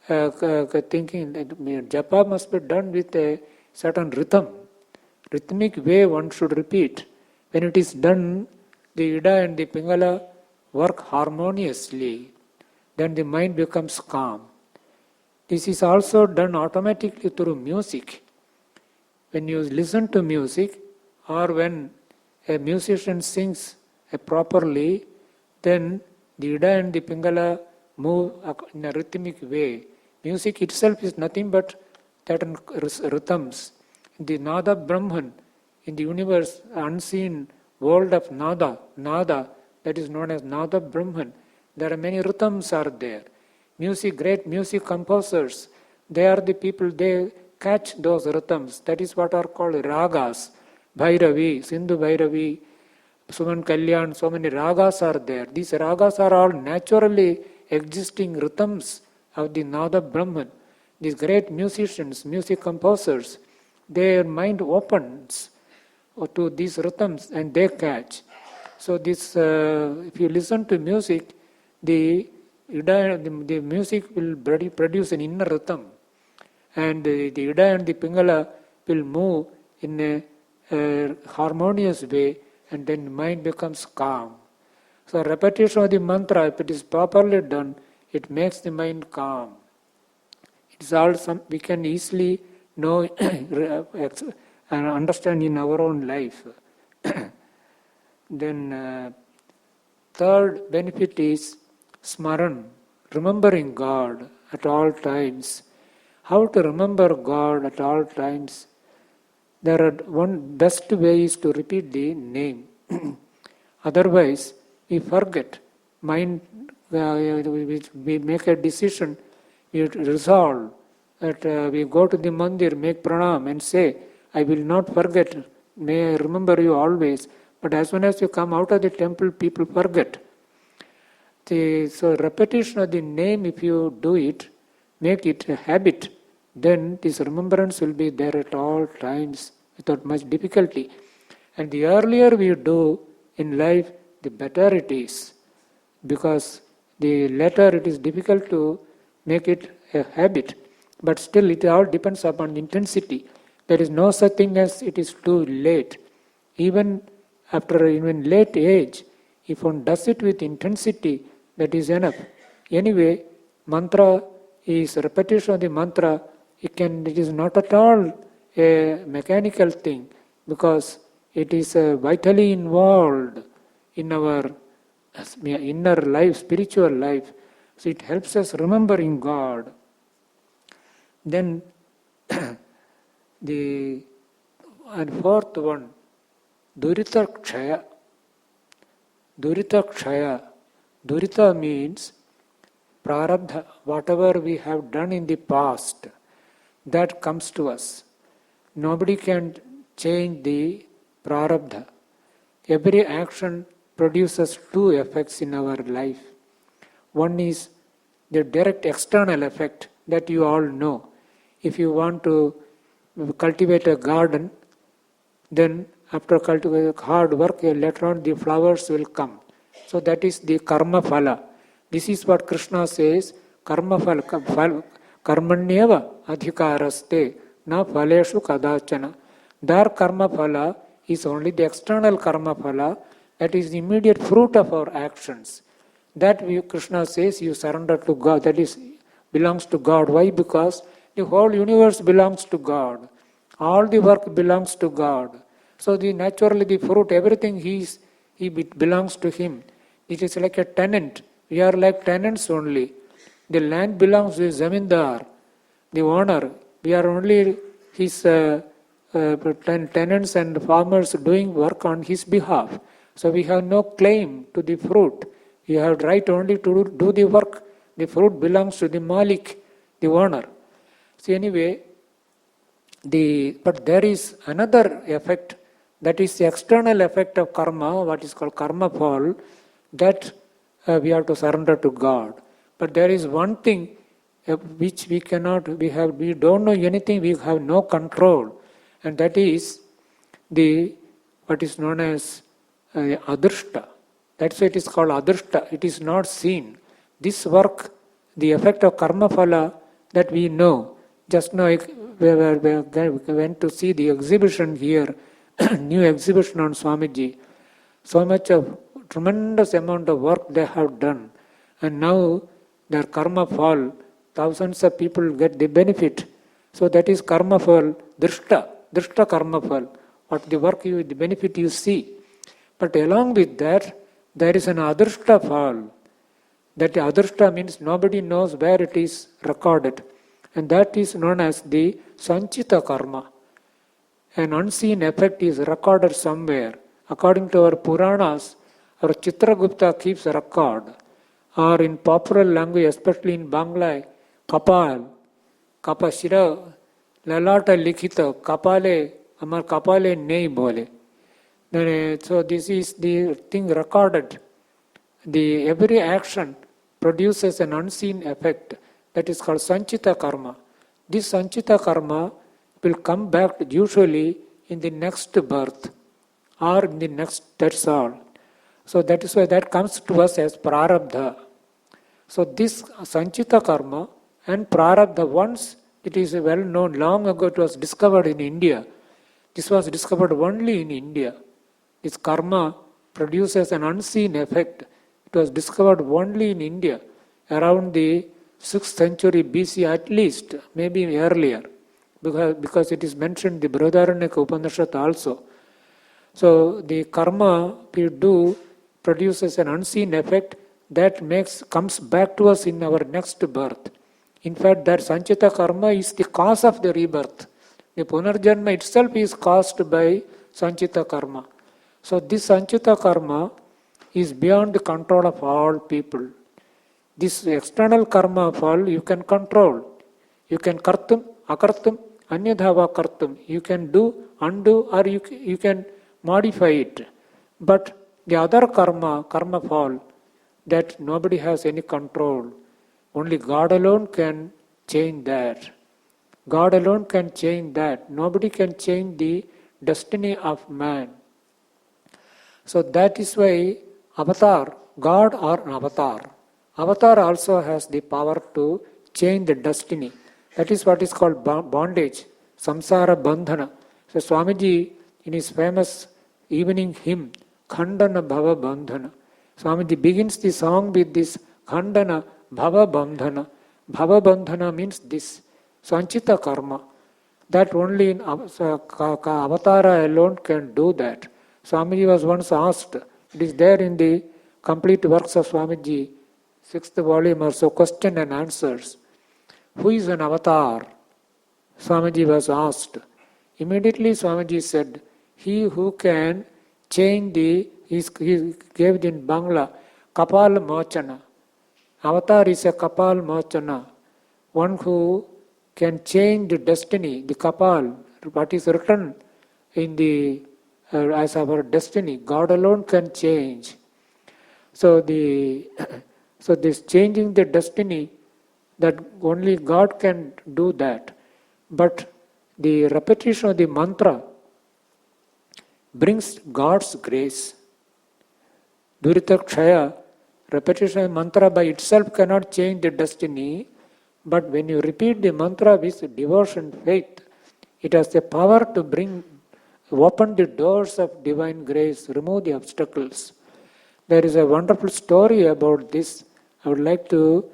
thinking that Japa must be done with a certain rhythm. Rhythmic way one should repeat. When it is done, the Ida and the Pingala work harmoniously. Then the mind becomes calm. This is also done automatically through music. When you listen to music or when a musician sings properly, then the Ida and the Pingala move in a rhythmic way. Music itself is nothing but certain rhythms. The Nada Brahman, in the universe, unseen world of Nada, that is known as Nada Brahman, there are many rhythms are there. Great music composers, they are the people, they catch those rhythms. That is what are called ragas. Bhairavi, Sindhu Bhairavi, Suman Kalyan, so many ragas are there. These ragas are all naturally existing rhythms of the Nada Brahman. These great musicians, music composers, their mind opens to these rhythms and they catch. So this, if you listen to music, the music will produce an inner rhythm, and the Ida and the Pingala will move in a harmonious way, and then the mind becomes calm. So repetition of the mantra, if it is properly done, it makes the mind calm. It is all we can easily know and understand in our own life. Then third benefit is smaran, remembering God at all times. how to remember God at all times. There are one best way is to repeat the name. Otherwise, we forget. Mind, we make a decision, we resolve that we go to the mandir, make pranam and say, I will not forget, may I remember you always. But as soon as you come out of the temple, people forget. So repetition of the name, if you do it, make it a habit, then this remembrance will be there at all times without much difficulty. And the earlier we do in life, the better it is. Because the later it is difficult to make it a habit. But still it all depends upon intensity. There is no such thing as it is too late. Even after even late age, if one does it with intensity, that is enough. Anyway, mantra is repetition of the mantra. It is not at all a mechanical thing because it is vitally involved in our inner life, spiritual life. So it helps us remembering God. Then the fourth one, Durita Kshaya. Durita Kshaya. Durita means prarabdha, whatever we have done in the past, that comes to us. Nobody can change the prarabdha. Every action produces two effects in our life. One is the direct external effect that you all know. If you want to cultivate a garden, then after cultivating hard work, later on the flowers will come. So that is the karma phala. This is what Krishna says, karma phala, karmanyeva adhikaraste na phaleshu kadachana. Their karma phala is only the external karma phala, that is the immediate fruit of our actions. That Krishna says you surrender to God, that is belongs to God. Why? Because the whole universe belongs to God. All the work belongs to God. So naturally the fruit, everything it belongs to Him. It is like a tenant. We are like tenants only. The land belongs to the zamindar, the owner. We are only his tenants and farmers doing work on his behalf. So we have no claim to the fruit. We have right only to do the work. The fruit belongs to the malik, the owner. So anyway, but there is another effect, that is the external effect of karma, what is called karma phala, that we have to surrender to God. But there is one thing which we don't know anything, we have no control, and that is what is known as adrishta. That's why it is called adrishta. It is not seen. This work, the effect of karma phala that we know. Just now we went to see the exhibition here, new exhibition on Swamiji. So much of tremendous amount of work they have done, and now their karma fall. Thousands of people get the benefit. So that is karma fall, drishta karma fall. What the work the benefit you see. But along with that, there is an adrishta fall. That adrishta means nobody knows where it is recorded. And that is known as the sanchita karma. An unseen effect is recorded somewhere. According to our Puranas, our Chitragupta keeps a record. Or in popular language, especially in Bangla, Kapal, Kapashira, Lalata Likhita, Kapale, Amar Kapale Nei Bole. So this is the thing recorded. Every action produces an unseen effect. That is called sanchita karma. This sanchita karma will come back usually in the next birth or in the next, that's all. So that is why that comes to us as prarabdha. So this sanchita karma and prarabdha, once it is well known, long ago it was discovered in India. This was discovered only in India. This karma produces an unseen effect. It was discovered only in India around the 6th century BC at least, maybe earlier, because it is mentioned in the Brihadaranyaka Upanishad also. So the karma we do produces an unseen effect that comes back to us in our next birth. In fact, that Sanchita karma is the cause of the rebirth. The Punarjanma itself is caused by Sanchita karma. So this Sanchita karma is beyond the control of all people. This external karma of all you can control. You can kartum, akartum, anyadhava kartum. You can do, undo, or you can modify it. But the other karma of all, that nobody has any control. Only God alone can change that. God alone can change that. Nobody can change the destiny of man. So that is why avatar, God or an avatar. Avatar also has the power to change the destiny. That is what is called bondage, samsara bandhana. So Swamiji, in his famous evening hymn, Khandana Bhava Bandhana, Swamiji begins the song with this Khandana Bhava Bandhana. Bhava Bandhana means this, Sanchita karma. That only in Avatara alone can do that. Swamiji was once asked, it is there in the complete works of Swamiji, 6th volume or so, question and answers. Who is an avatar? Swamiji was asked. Immediately Swamiji said, he who can change he gave in Bangla, Kapal Mochana. Avatar is a Kapal Mochana, one who can change the destiny, the Kapal, what is written in the as our destiny. God alone can change. So this changing the destiny, that only God can do that. But the repetition of the mantra brings God's grace. Durita Kshaya, repetition of mantra by itself cannot change the destiny, but when you repeat the mantra with devotion, faith, it has the power to open the doors of divine grace, remove the obstacles. There is a wonderful story about this. I would like to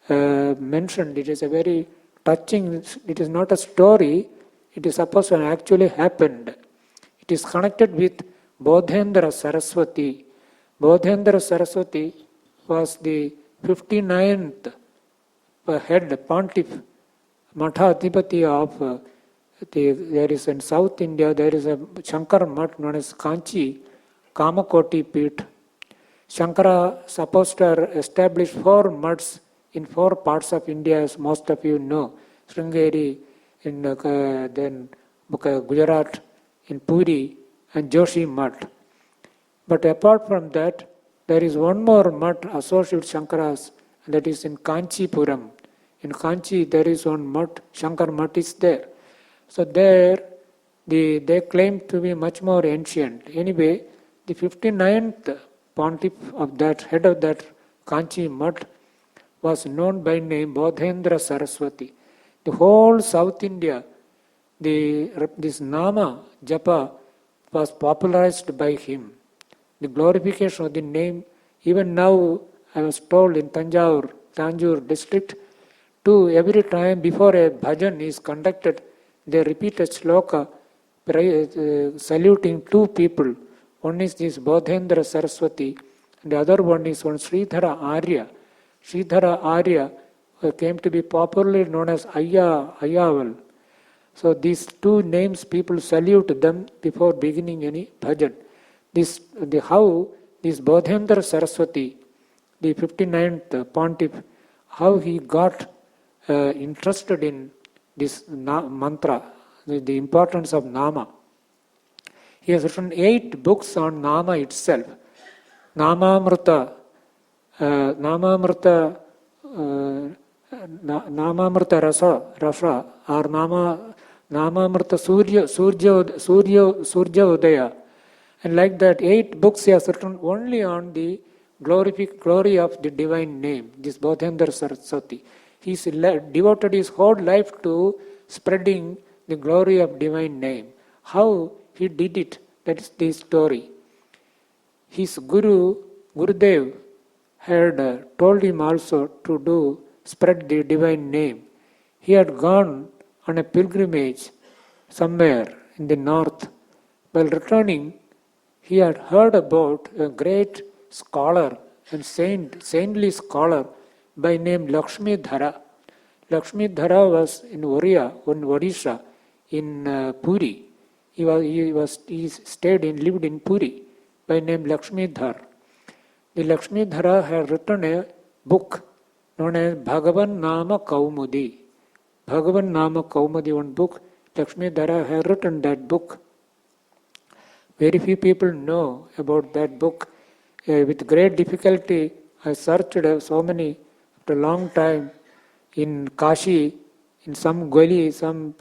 mention. It is a very touching, it is not a story, it is supposed to have actually happened. It is connected with Bodhendra Saraswati. Bodhendra Saraswati was the 59th head pontiff, Mathaadhipati of there is in South India, there is a Shankar Math known as Kanchi, Kamakoti Peeth. Shankara supposed to establish 4 maths in 4 parts of India, as most of you know. Sringeri, in then Gujarat, in Puri, and Joshi Math. But apart from that, there is one more math associated with Shankaras, and that is in Kanchipuram. In Kanchi, there is one math, Shankar Math is there. So there, they claim to be much more ancient. Anyway, the 59th pontiff of that, head of that Kanchi Math, was known by name Bodhendra Saraswati. The whole South India, this Nama, Japa, was popularized by him. The glorification of the name, even now, I was told in Tanjore district, every time before a bhajan is conducted, they repeat a shloka saluting 2 people. One is this Bodhendra Saraswati, and the other one is one Sridhara Arya. Sridhara Arya came to be popularly known as Ayyaval. So these 2 names, people salute them before beginning any bhajan. How this Bodhendra Saraswati, the 59th pontiff, how he got interested in this mantra, the importance of Nama. He has written 8 books on Nama itself. Namamrita Rasa, or Namamrita Surya Udaya. And like that, 8 books he has written only on the glory of the divine name, this Bodhendra Saraswati. He devoted his whole life to spreading the glory of divine name. How he did it, that is the story. His Gurudev, had told him also to spread the divine name. He had gone on a pilgrimage somewhere in the north. While returning, he had heard about a great scholar and saintly scholar by name Lakshmidhara. Lakshmidhara was in Odisha, in Puri. He lived in Puri by name Lakshmidhar. The Lakshmidhara had written a book known as Bhagavan Nama Kaumudi. Bhagavan Nama Kaumudi, one book. Lakshmidhara had written that book. Very few people know about that book. With great difficulty, I searched so many, after a long time, in Kashi, in some gully, some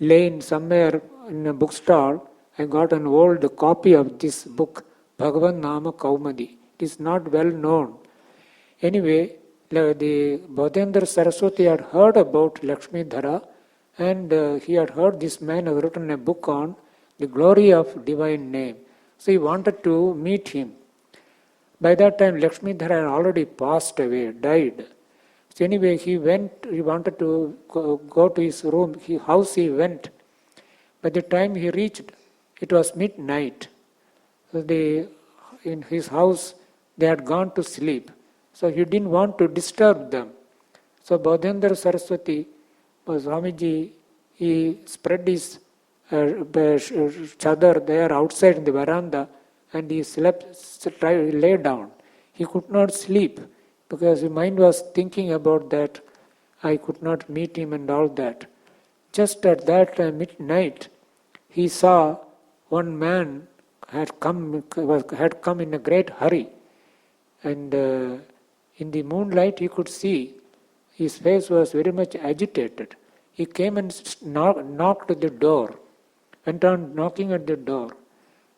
lane, somewhere in a bookstall, I got an old copy of this book, Bhagavan Nama Kaumadi. It is not well known. Anyway, the Bhodendra Saraswati had heard about Lakshmidhara, and he had heard this man has written a book on the glory of divine name. So he wanted to meet him. By that time, Lakshmidhara had already passed away, died. So anyway, he wanted to go to his room, house he went. By the time he reached, it was midnight. So in his house, they had gone to sleep. So he didn't want to disturb them. So Bhodendra Saraswati, Swamiji, he spread his chadar there outside in the veranda, and he lay down. He could not sleep because his mind was thinking about that. I could not meet him and all that. Just at that midnight, he saw one man had come in a great hurry, and in the moonlight he could see his face was very much agitated. He came and knocked at the door, went on knocking at the door.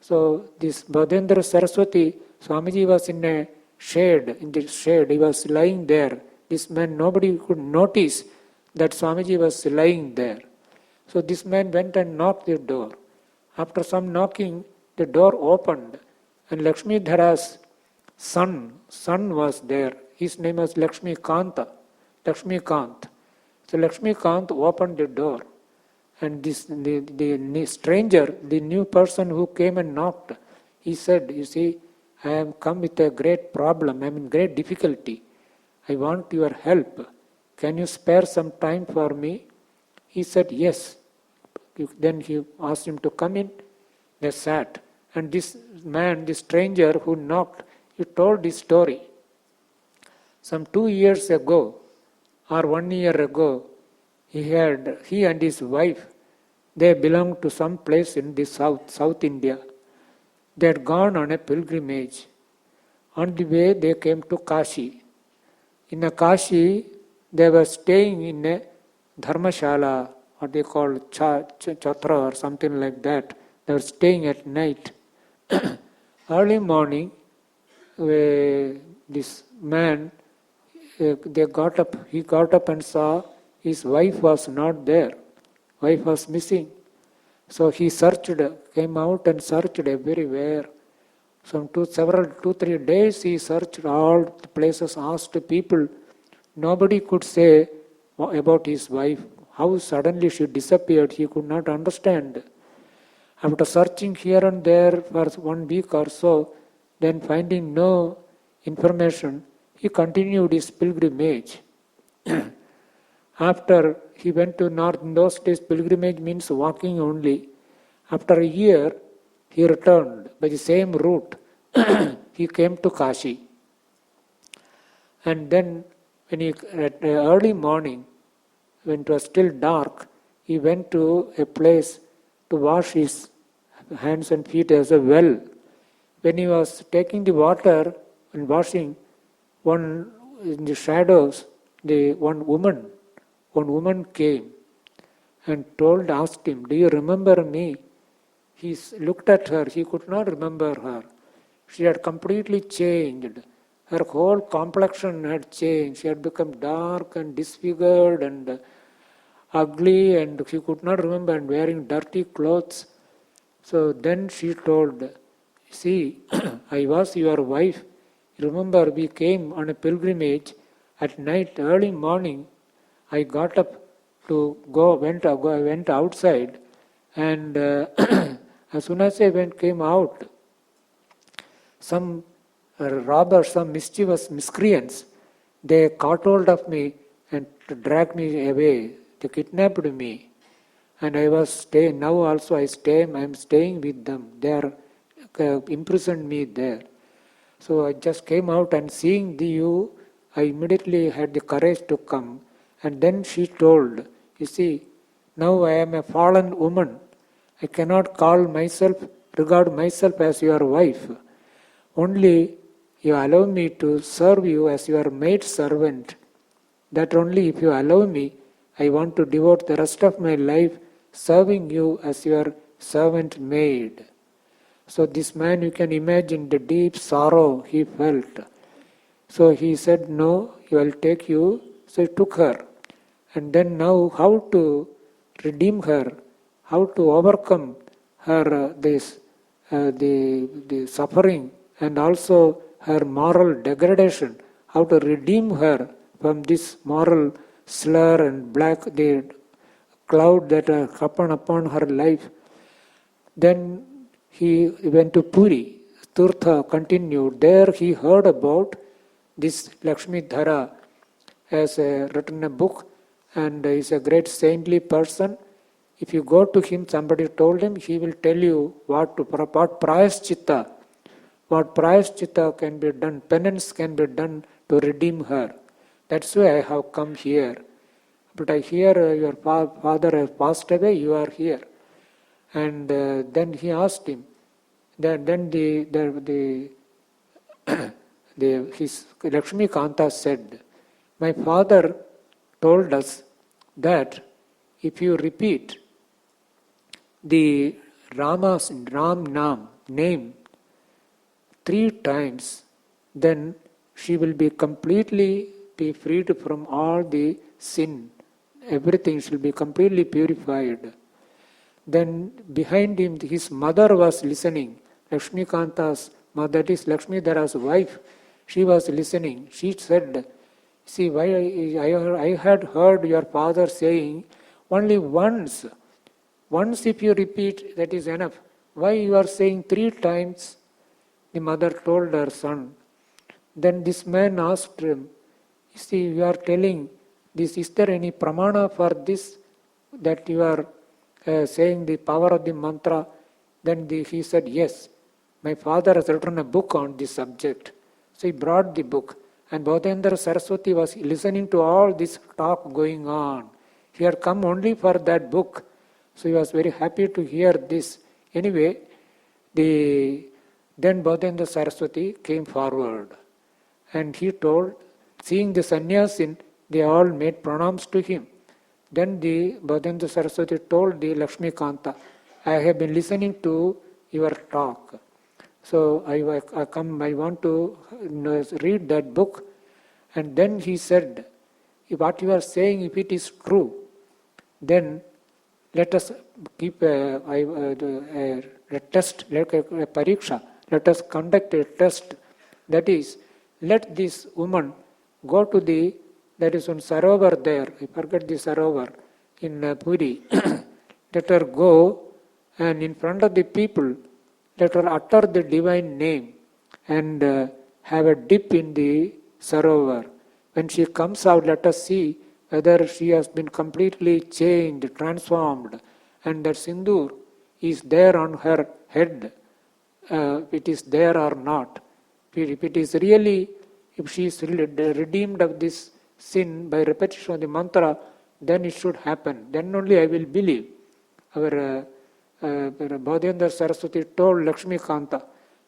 So this Bhodendra Saraswati, Swamiji was in the shade, he was lying there. This man, nobody could notice that Swamiji was lying there. So this man went and knocked the door. After some knocking, the door opened, and Lakshmidhara's son was there. His name was Lakshmikant. So Lakshmikant opened the door, and the stranger, the new person who came and knocked, he said, "You see, I have come with a great problem. I am in great difficulty. I want your help. Can you spare some time for me?" He said, "Yes." Then he asked him to come in. They sat. And this man, this stranger who knocked, he told his story. Some 2 years ago, or 1 year ago, he and his wife, they belonged to some place in the South India. They had gone on a pilgrimage. On the way, they came to Kashi. In a Kashi, they were staying in a dharmashala, what they call chatra or something like that. They were staying at night. Early morning, this man, he got up and saw his wife was not there. Wife was missing. So he came out and searched everywhere. Some 2-3 days he searched all the places, asked people. Nobody could say about his wife. How suddenly she disappeared, he could not understand. After searching here and there for 1 week or so, then finding no information, he continued his pilgrimage. After he went to north, in those days pilgrimage means walking only. After a year, he returned by the same route. He came to Kashi. And then at early morning, when it was still dark, he went to a place to wash his hands and feet as a well. When he was taking the water and washing, in the shadows, one woman came and asked him, "Do you remember me?" He looked at her, he could not remember her. She had completely changed. Her whole complexion had changed. She had become dark and disfigured and ugly, and she could not remember, and wearing dirty clothes. So then she told, "See, I was your wife. Remember, we came on a pilgrimage at night, early morning. I got up to I went outside, and as soon as I came out, some robbers, some mischievous miscreants, they caught hold of me and to drag me away. They kidnapped me. And I was staying, now also I am staying with them. They are imprisoned me there. So I just came out and seeing you, I immediately had the courage to come. And then she told, you see, now I am a fallen woman. I cannot regard myself as your wife. Only you allow me to serve you as your maid servant. That only if you allow me, I want to devote the rest of my life serving you as your servant maid. So this man, you can imagine the deep sorrow he felt. So he said, no, he will take you. So he took her. And then now how to redeem her, how to overcome her the suffering and also her moral degradation, how to redeem her from this moral slur and the cloud that happened upon her life. Then he went to Puri. Tirtha continued. There he heard about this Lakshmi Dhara has written a book and is a great saintly person. If you go to him, somebody told him, he will tell you what prayaschitta can be done, penance can be done to redeem her. That's why I have come here. But I hear your father has passed away, you are here. And then he asked him. Then his Lakshmi Kanta said, my father told us that if you repeat the Ram name 3 times, then she will be completely freed from all the sin. Everything shall be completely purified. Then behind him, his mother was listening. Lakshmi Kanta's mother, that is Lakshmi Dhara's wife, she was listening. She said, see, why I had heard your father saying, only once if you repeat, that is enough. Why you are saying 3 times? The mother told her son. Then this man asked him, you see, you are telling this, is there any pramana for this, that you are saying the power of the mantra? Then he said, yes, my father has written a book on this subject. So he brought the book. And Bhaudendra Saraswati was listening to all this talk going on. He had come only for that book. So he was very happy to hear this. Anyway, then Bhaudendra Saraswati came forward. And he told, seeing the sannyasin, they all made pranams to him. Then the Bhaudendra Saraswati told the Lakshmi Kanta, I have been listening to your talk. So I want to read that book. And then he said, what you are saying, if it is true, then let us keep a test, like a pariksha. Let us conduct a test. That is, let this woman go to there is one sarovar there. I forget the sarovar in Puri. Let her go and in front of the people, let her utter the divine name and have a dip in the sarovar. When she comes out, let us see whether she has been completely changed, transformed, and that sindoor is there on her head. It is there or not. If it is really, if she is redeemed of this sin by repetition of the mantra, then it should happen. Then only I will believe. Our Bhaudendra Saraswati told Lakshmi Kanta.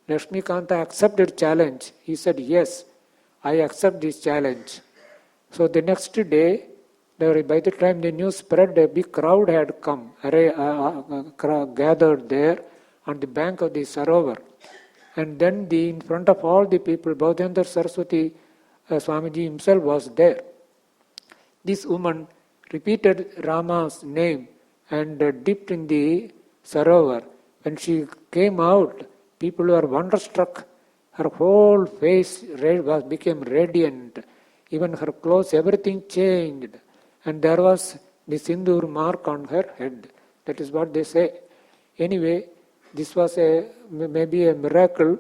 Lakshmi Kanta accepted challenge. He said, yes, I accept this challenge. So the next day, by the time the news spread, a big crowd had come, gathered there on the bank of the Sarovar. And then in front of all the people, Bhaudendra Saraswati Swamiji himself was there. This woman repeated Rama's name and dipped in the Sarovar. When she came out, people were wonderstruck. Her whole face became radiant. Even her clothes, everything changed. And there was the sindoor mark on her head. That is what they say. Anyway, this was maybe a miracle.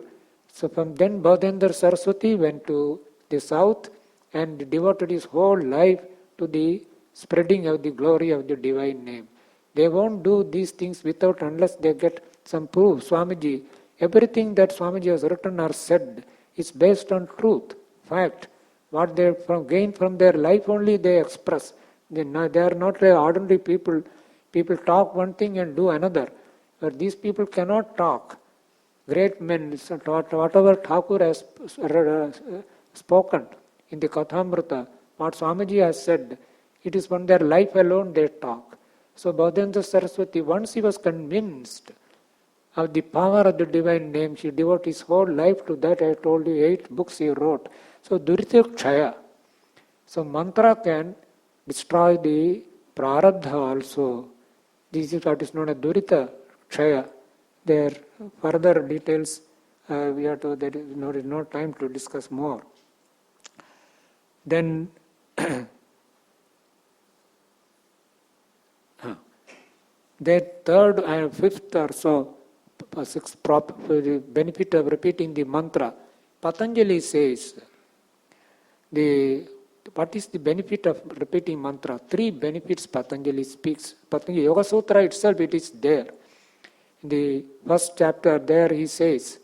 So from then Bhaudendra Saraswati went to the south and devoted his whole life to the spreading of the glory of the divine name. They won't do these things without unless they get some proof. Swamiji, everything that Swamiji has written or said is based on truth, fact. What they gain from their life only they express. They are not ordinary people. People talk one thing and do another. But these people cannot talk. Great men, whatever Thakur has spoken in the Kathamrita, what Swamiji has said, it is from their life alone they talk. So Bhajanananda Saraswati, once he was convinced of the power of the divine name, he devoted his whole life to that. I told you 8 books he wrote. So Durita Kshaya. So mantra can destroy the prarabdha also. This is what is known as Durita Kshaya. There further details we have to, there is no time to discuss more. Then that third and fifth or so, sixth the benefit of repeating the mantra, Patanjali says, what is the benefit of repeating mantra? 3 benefits Patanjali speaks. Patanjali Yoga Sutra itself, it is there. In the first chapter there he says,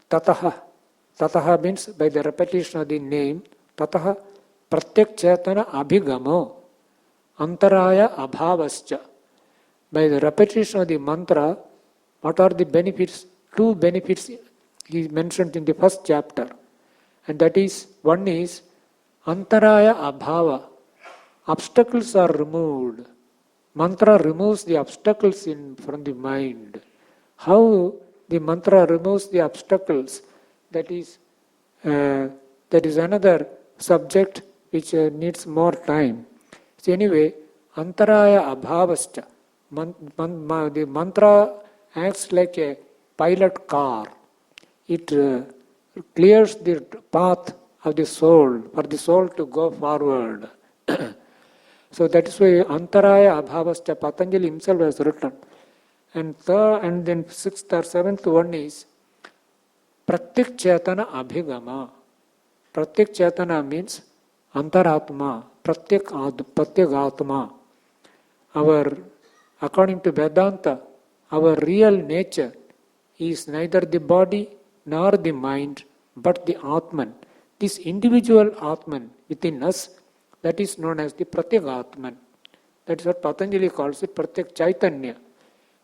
Tataha. Tataha means by the repetition of the name, Tataha Pratyak Chetana Abhigamo Antaraya Abhavascha. By the repetition of the mantra, what are the benefits? 2 benefits he mentioned in the first chapter. And that is, one is Antaraya Abhava. Obstacles are removed. Mantra removes the obstacles from the mind. How the mantra removes the obstacles? That is another subject which needs more time. So anyway, Antaraya Abhavascha. The mantra acts like a pilot car. It clears the path of the soul, for the soul to go forward. So that is why Antaraya Abhavascha Patanjali himself has written. And then 6th or 7th one is Pratyak Chetana Abhigama. Pratyak Chetana means Antaratma, Pratyak Atma. According to Vedanta, our real nature is neither the body nor the mind, but the Atman. This individual Atman within us, that is known as the Pratyak Atman. That is what Patanjali calls it, Pratyak Chaitanya.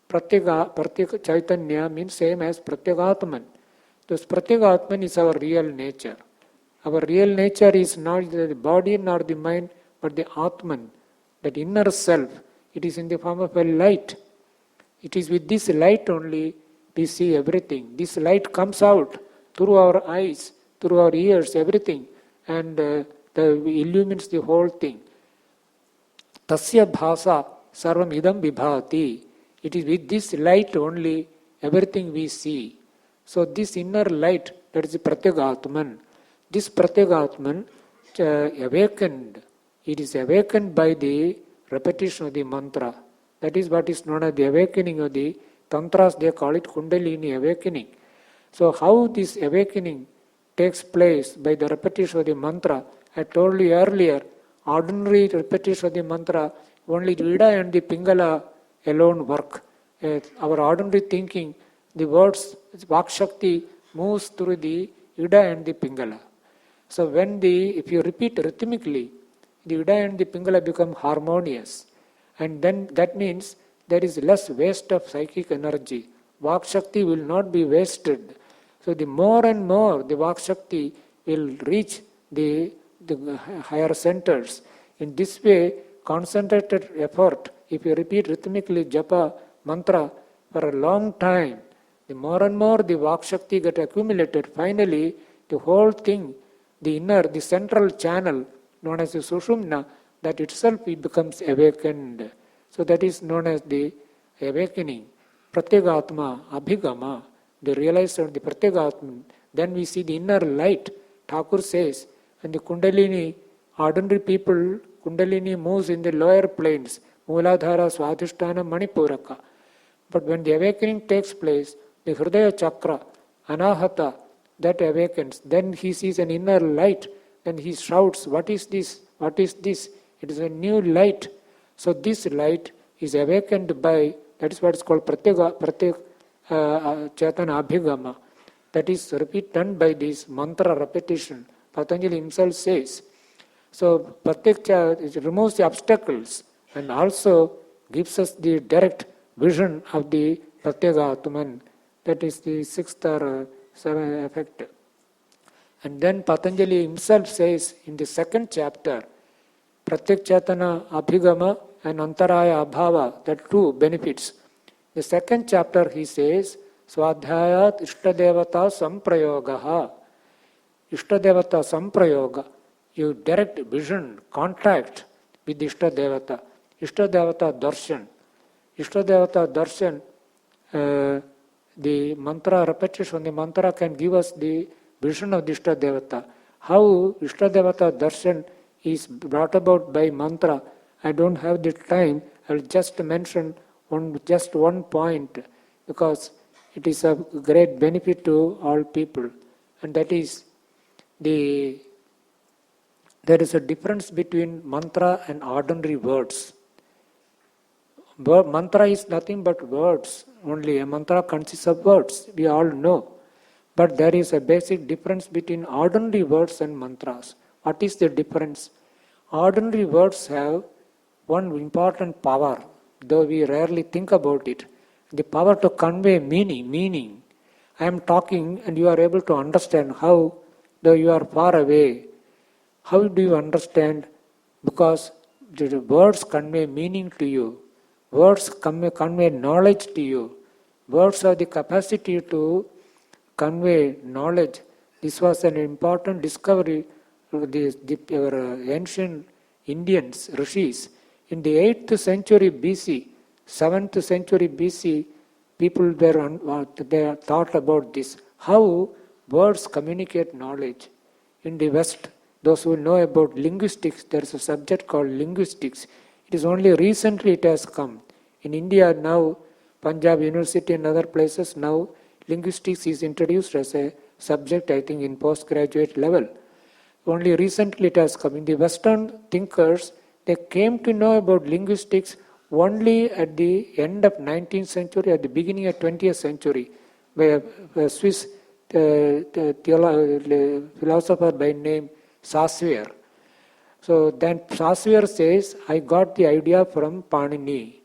Pratyak Chaitanya means same as Pratyak Atman. Thus Pratyak Atman is our real nature. Our real nature is not the body nor the mind, but the Atman, that inner self. It is in the form of a light. It is with this light only we see everything. This light comes out through our eyes, through our ears, everything, and illumines the whole thing. Tasya bhasa sarvam idam vibhati. It is with this light only everything we see. So this inner light, that is the Pratyagatman. This Pratyagatman awakened. It is awakened by the repetition of the mantra. That is what is known as the awakening of the Tantras, they call it Kundalini awakening. So how this awakening takes place by the repetition of the mantra, I told you earlier, ordinary repetition of the mantra, only Vida and the Pingala alone work. Our ordinary thinking, the words, Vakshakti moves through the Ida and the Pingala. So if you repeat rhythmically, the Ida and the Pingala become harmonious. And then that means there is less waste of psychic energy. Vakshakti will not be wasted. So the more and more the Vakshakti will reach the higher centers. In this way, concentrated effort, if you repeat rhythmically Japa mantra for a long time, the more and more the Vakshakti get accumulated. Finally, the whole thing, the inner, the central channel known as the Sushumna, that itself it becomes awakened. So that is known as the awakening. Pratyagatma, Abhigama, the realization of the Pratyagatma. Then we see the inner light. Thakur says, and the Kundalini, ordinary people, Kundalini moves in the lower planes, Mooladhara, Swadhisthana, Manipuraka. But when the awakening takes place, the Hridaya Chakra, Anahata, that awakens. Then he sees an inner light then he shouts, "What is this? What is this?" It is a new light. So this light is awakened by, that is what is called pratyek chetana abhigama. That is done by this mantra repetition. Patanjali himself says. So pratyek it removes the obstacles and also gives us the direct vision of the pratyeka atman. That is the sixth or seventh effect. And then Patanjali himself says in the second chapter, pratyek chetana abhigama and antaraya abhava, that two benefits. The second chapter he says, Swadhyayat Ishtadevata Samprayogaha. Ishtadevata Samprayoga. You direct vision, contact with Ishtadevata. Ishtadevata Darshan. Ishtadevata Darshan, the mantra repetition, the mantra can give us the vision of the Ishtadevata. How Ishtadevata Darshan is brought about by mantra, I don't have the time. I will just mention just one point, because it is of great benefit to all people. And that is, there is a difference between mantra and ordinary words. Mantra is nothing but words only. A mantra consists of words, we all know. But there is a basic difference between ordinary words and mantras. What is the difference? Ordinary words have one important power, though we rarely think about it. The power to convey meaning. I am talking and you are able to understand. How? Though you are far away. How do you understand? Because the words convey meaning to you. Words convey knowledge to you. Words have the capacity to convey knowledge. This was an important discovery of our ancient Indians, rishis. In the 8th century BC, 7th century BC, people they thought about this. How words communicate knowledge. In the West, those who know about linguistics, there is a subject called linguistics. It is only recently it has come. In India now, Punjab University and other places now, linguistics is introduced as a subject, I think, in postgraduate level. Only recently it has come. In the Western thinkers, they came to know about linguistics only at the end of 19th century, at the beginning of 20th century, by a Swiss philosopher by name Saussure. So then Saussure says, I got the idea from Panini.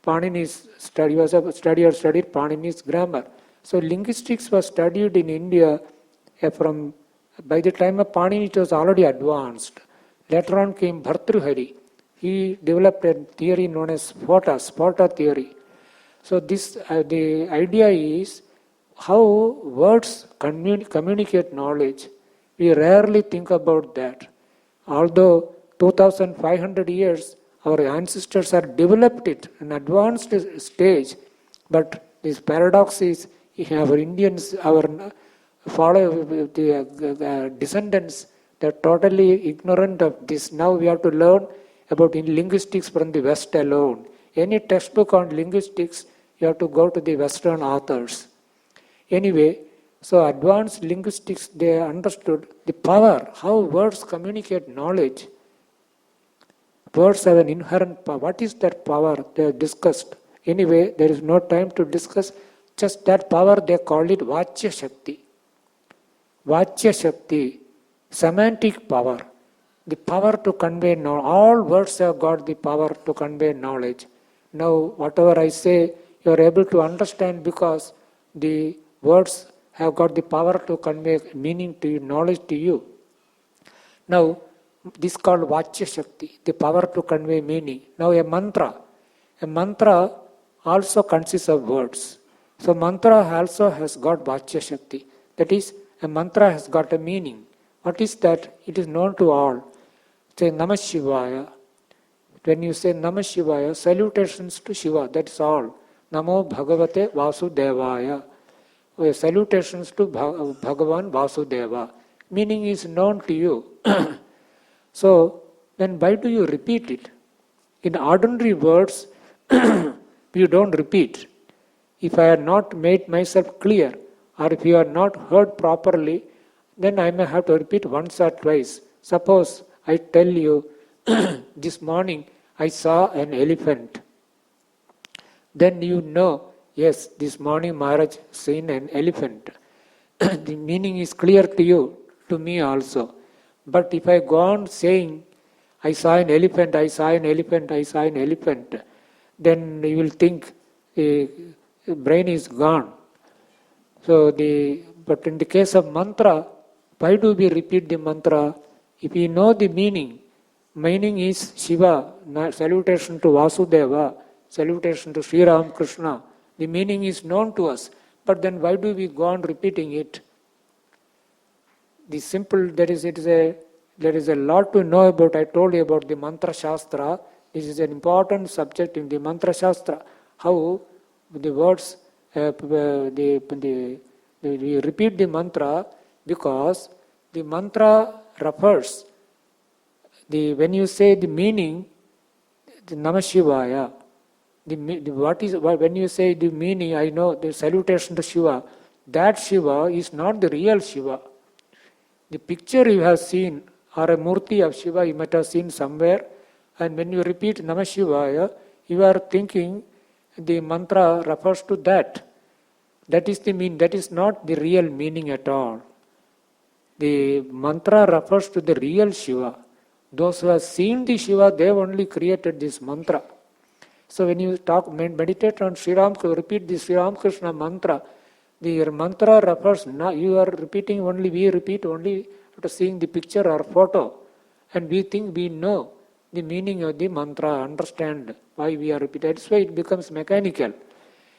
Panini's study was studied Panini's grammar. So linguistics was studied in India by the time of Panini it was already advanced. Later on came Bhartruhari. He developed a theory known as Sphota theory. So the idea is how words communicate knowledge. We rarely think about that. Although 2500 years our ancestors have developed it in an advanced stage, but this paradox is our Indians, our descendants, they are totally ignorant of this. Now we have to learn about linguistics from the West alone. Any textbook on linguistics, you have to go to the Western authors. Anyway, so advanced linguistics, they understood the power, how words communicate knowledge. Words have an inherent power. What is that power? They are discussed. Anyway, there is no time to discuss. Just that power, they call it Vachya Shakti. Vachya Shakti, semantic power. The power to convey knowledge. All words have got the power to convey knowledge. Now, whatever I say, you are able to understand because the words have got the power to convey meaning to you, knowledge to you. Now, this is called Vachya Shakti, the power to convey meaning. Now, a mantra also consists of words. So, mantra also has got Vachya Shakti. That is, a mantra has got a meaning. What is that? It is known to all. Say Namah Shivaya. When you say Namah Shivaya, salutations to Shiva, that is all. Namo Bhagavate Vasudevaya. Salutations to Bhagavan Vasudeva. Meaning is known to you. So, then why do you repeat it? In ordinary words, you don't repeat. If I had not made myself clear, or if you are not heard properly, then I may have to repeat once or twice. Suppose I tell you, this morning I saw an elephant. Then you know, yes, this morning Maharaj seen an elephant. The meaning is clear to you, to me also. But if I go on saying, I saw an elephant, I saw an elephant, I saw an elephant, then you will think the brain is gone. But in the case of mantra, why do we repeat the mantra? If we know the meaning is Shiva, salutation to Vasudeva, salutation to Sri Ramakrishna. The meaning is known to us. But then why do we go on repeating it? There is a lot to know about. I told you about the mantra shastra. This is an important subject in the mantra shastra. How the words, we repeat the mantra because the mantra refers. When you say the meaning, the Namah Shivaya, when you say the meaning, I know the salutation to Shiva, that Shiva is not the real Shiva. The picture you have seen or a murti of Shiva you might have seen somewhere, and when you repeat Namah Shivaya, you are thinking the mantra refers to that. That is the meaning. That is not the real meaning at all. The mantra refers to the real Shiva. Those who have seen the Shiva, they have only created this mantra. So when you meditate on Sri Ramakrishna, repeat the Sri Ramakrishna mantra, the mantra refers, you are repeating only, we repeat only after seeing the picture or photo. And we think we know the meaning of the mantra, understand why we are repeating. That's why it becomes mechanical.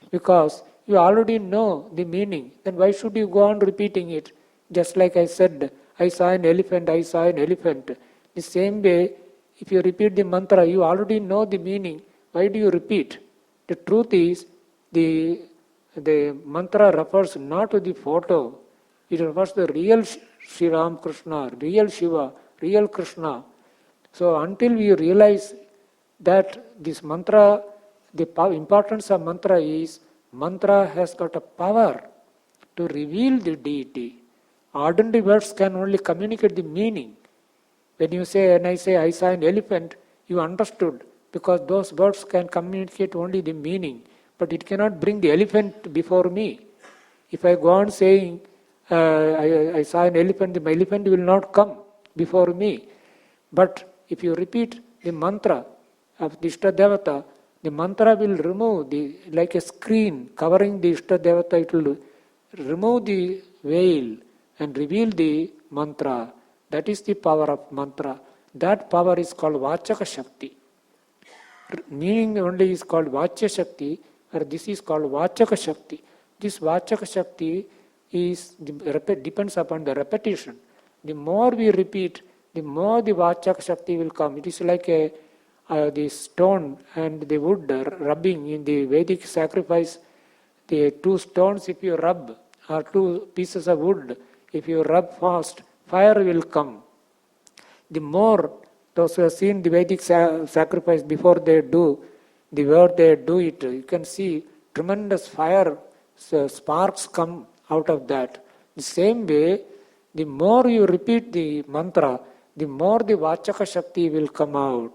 Because you already know the meaning, then why should you go on repeating it? Just like I said, I saw an elephant, I saw an elephant. The same way, if you repeat the mantra, you already know the meaning. Why do you repeat? The truth is, the mantra refers not to the photo. It refers to the real Sri Ramakrishna, real Shiva, real Krishna. So until we realize that this mantra, the importance of mantra is, mantra has got a power to reveal the deity. Ordinary words can only communicate the meaning. When I say I saw an elephant, you understood, because those words can communicate only the meaning, but it cannot bring the elephant before me. If I go on saying I saw an elephant, the elephant will not come before me. But if you repeat the mantra of the Ishta Devata, the mantra will remove like a screen covering the Ishta Devata, it will remove the veil and reveal the mantra. That is the power of mantra. That power is called Vachaka Shakti. Meaning only is called Vachya Shakti, or this is called Vachaka Shakti. This Vachaka Shakti depends upon the repetition. The more we repeat, the more the Vachaka Shakti will come. It is like the stone and the wood rubbing in the Vedic sacrifice. The two stones, if you rub, or two pieces of wood, if you rub fast, fire will come. The more those who have seen the Vedic sacrifice before they do, the way they do it, you can see tremendous fire, sparks come out of that. The same way, the more you repeat the mantra, the more the Vachaka Shakti will come out.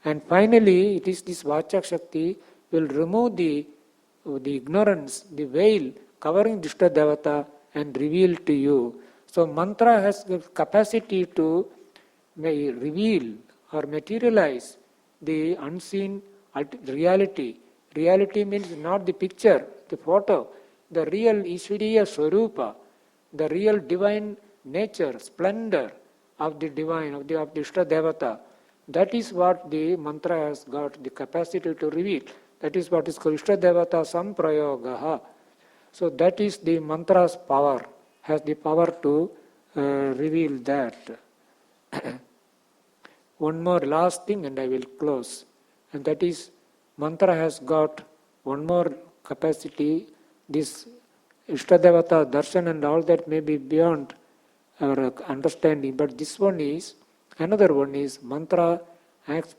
And finally, it is this Vachaka Shakti will remove the ignorance, the veil covering Ishta Devata and reveal to you. So mantra has the capacity to reveal or materialize the unseen reality. Reality means not the picture, the photo, the real Ishvariya Swarupa, the real divine nature, splendor of the divine, of the Ishta Devata. That is what the mantra has got the capacity to reveal. That is what is called Ishta Devata Samprayogaha. So that is the mantra's power, has the power to reveal that. One more last thing and I will close. And that is, mantra has got one more capacity. This Ishtadevata, darshan and all that may be beyond our understanding. But this one is, another one is, mantra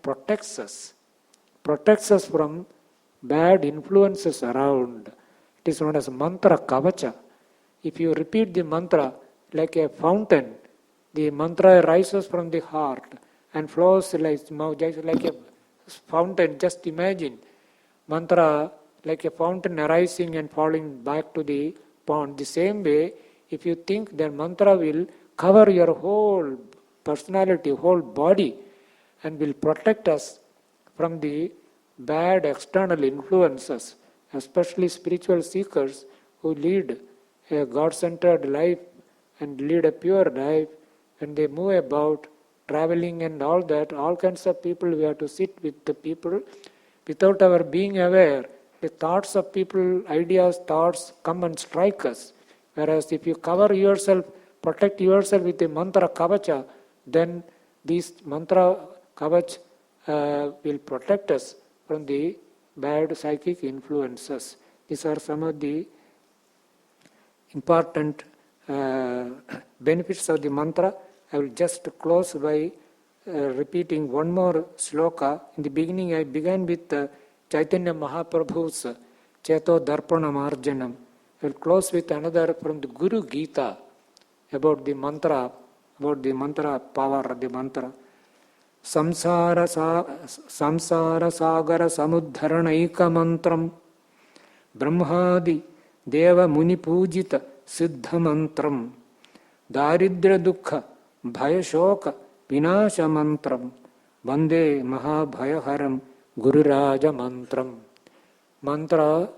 protects us. Protects us from bad influences around. It is known as mantra kavacha. If you repeat the mantra, like a fountain. The mantra rises from the heart and flows like a fountain. Just imagine mantra like a fountain arising and falling back to the pond. The same way, if you think that mantra will cover your whole personality, whole body, and will protect us from the bad external influences, especially spiritual seekers who lead a God-centered life and lead a pure life, and they move about traveling and all that, all kinds of people, we have to sit with the people without our being aware. The thoughts of people, ideas, thoughts come and strike us. Whereas if you cover yourself, protect yourself with the mantra kavacha, then this mantra kavach will protect us from the bad psychic influences. These are some of the important benefits of the mantra. I will just close by repeating one more sloka. In the beginning I began with Chaitanya Mahaprabhu's Cheto Darpana Marjanam. I will close with another from the Guru Gita about the mantra power of the mantra. Samsara Sagara Samudharanaika Mantram Brahmadi Deva Muni Pujita Siddha Mantram Daridra Dukha Bhaya Shoka Vinasha Mantram Vande Mahabhayaharam Guru Raja Mantram. Mantra,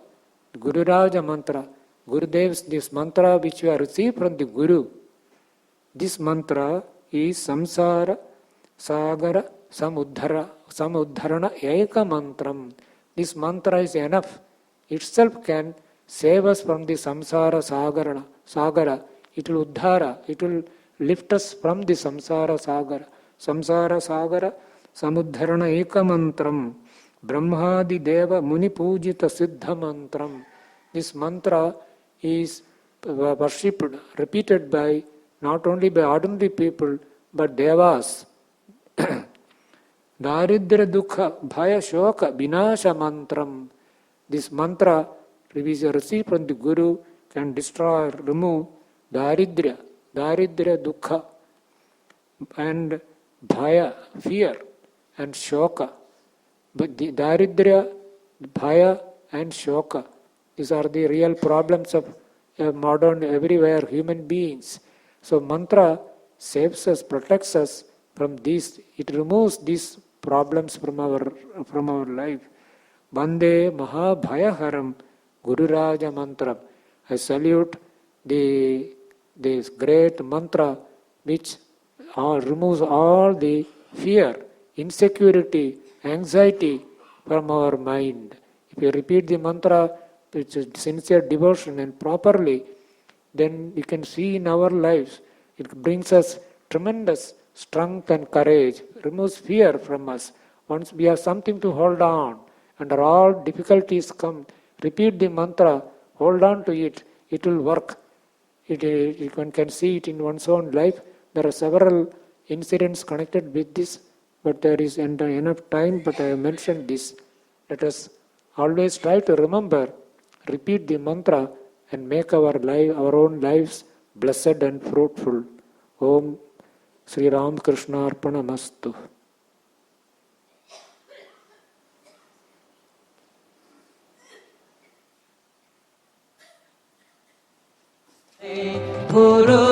Guru Raja Mantra, Gurudev's this mantra which we have received from the Guru. This mantra is Samsara Sagara Samudharana Eka Mantram. This mantra is enough. Itself can save us from the samsara sagara. It will uddhara, it will lift us from the samsara sagara. Samsara sagara samudharana eka mantram. Brahmadi deva muni pujita siddha mantram. This mantra is worshipped, repeated by not only by ordinary people but devas. Daridra dukha bhaya shoka vinasha mantram. This mantra which is received from the Guru can destroy, remove daridra, dukkha, and bhaya, fear, and shoka. But the daridra, bhaya, and shoka, these are the real problems of modern, everywhere, human beings. So mantra saves us, protects us from these. It removes these problems from our life. Vande Mahabhayaharam Guru Raja Mantra. I salute this great mantra which removes all the fear, insecurity, anxiety from our mind. If you repeat the mantra with sincere devotion and properly, then you can see in our lives, it brings us tremendous strength and courage, removes fear from us. Once we have something to hold on, under all difficulties come, repeat the mantra, hold on to it, it will work. One can see it in one's own life. There are several incidents connected with this, but there is enough time, but I have mentioned this. Let us always try to remember, repeat the mantra and make our own lives blessed and fruitful. Om Sri Ramakrishna Arpanamastu. Guru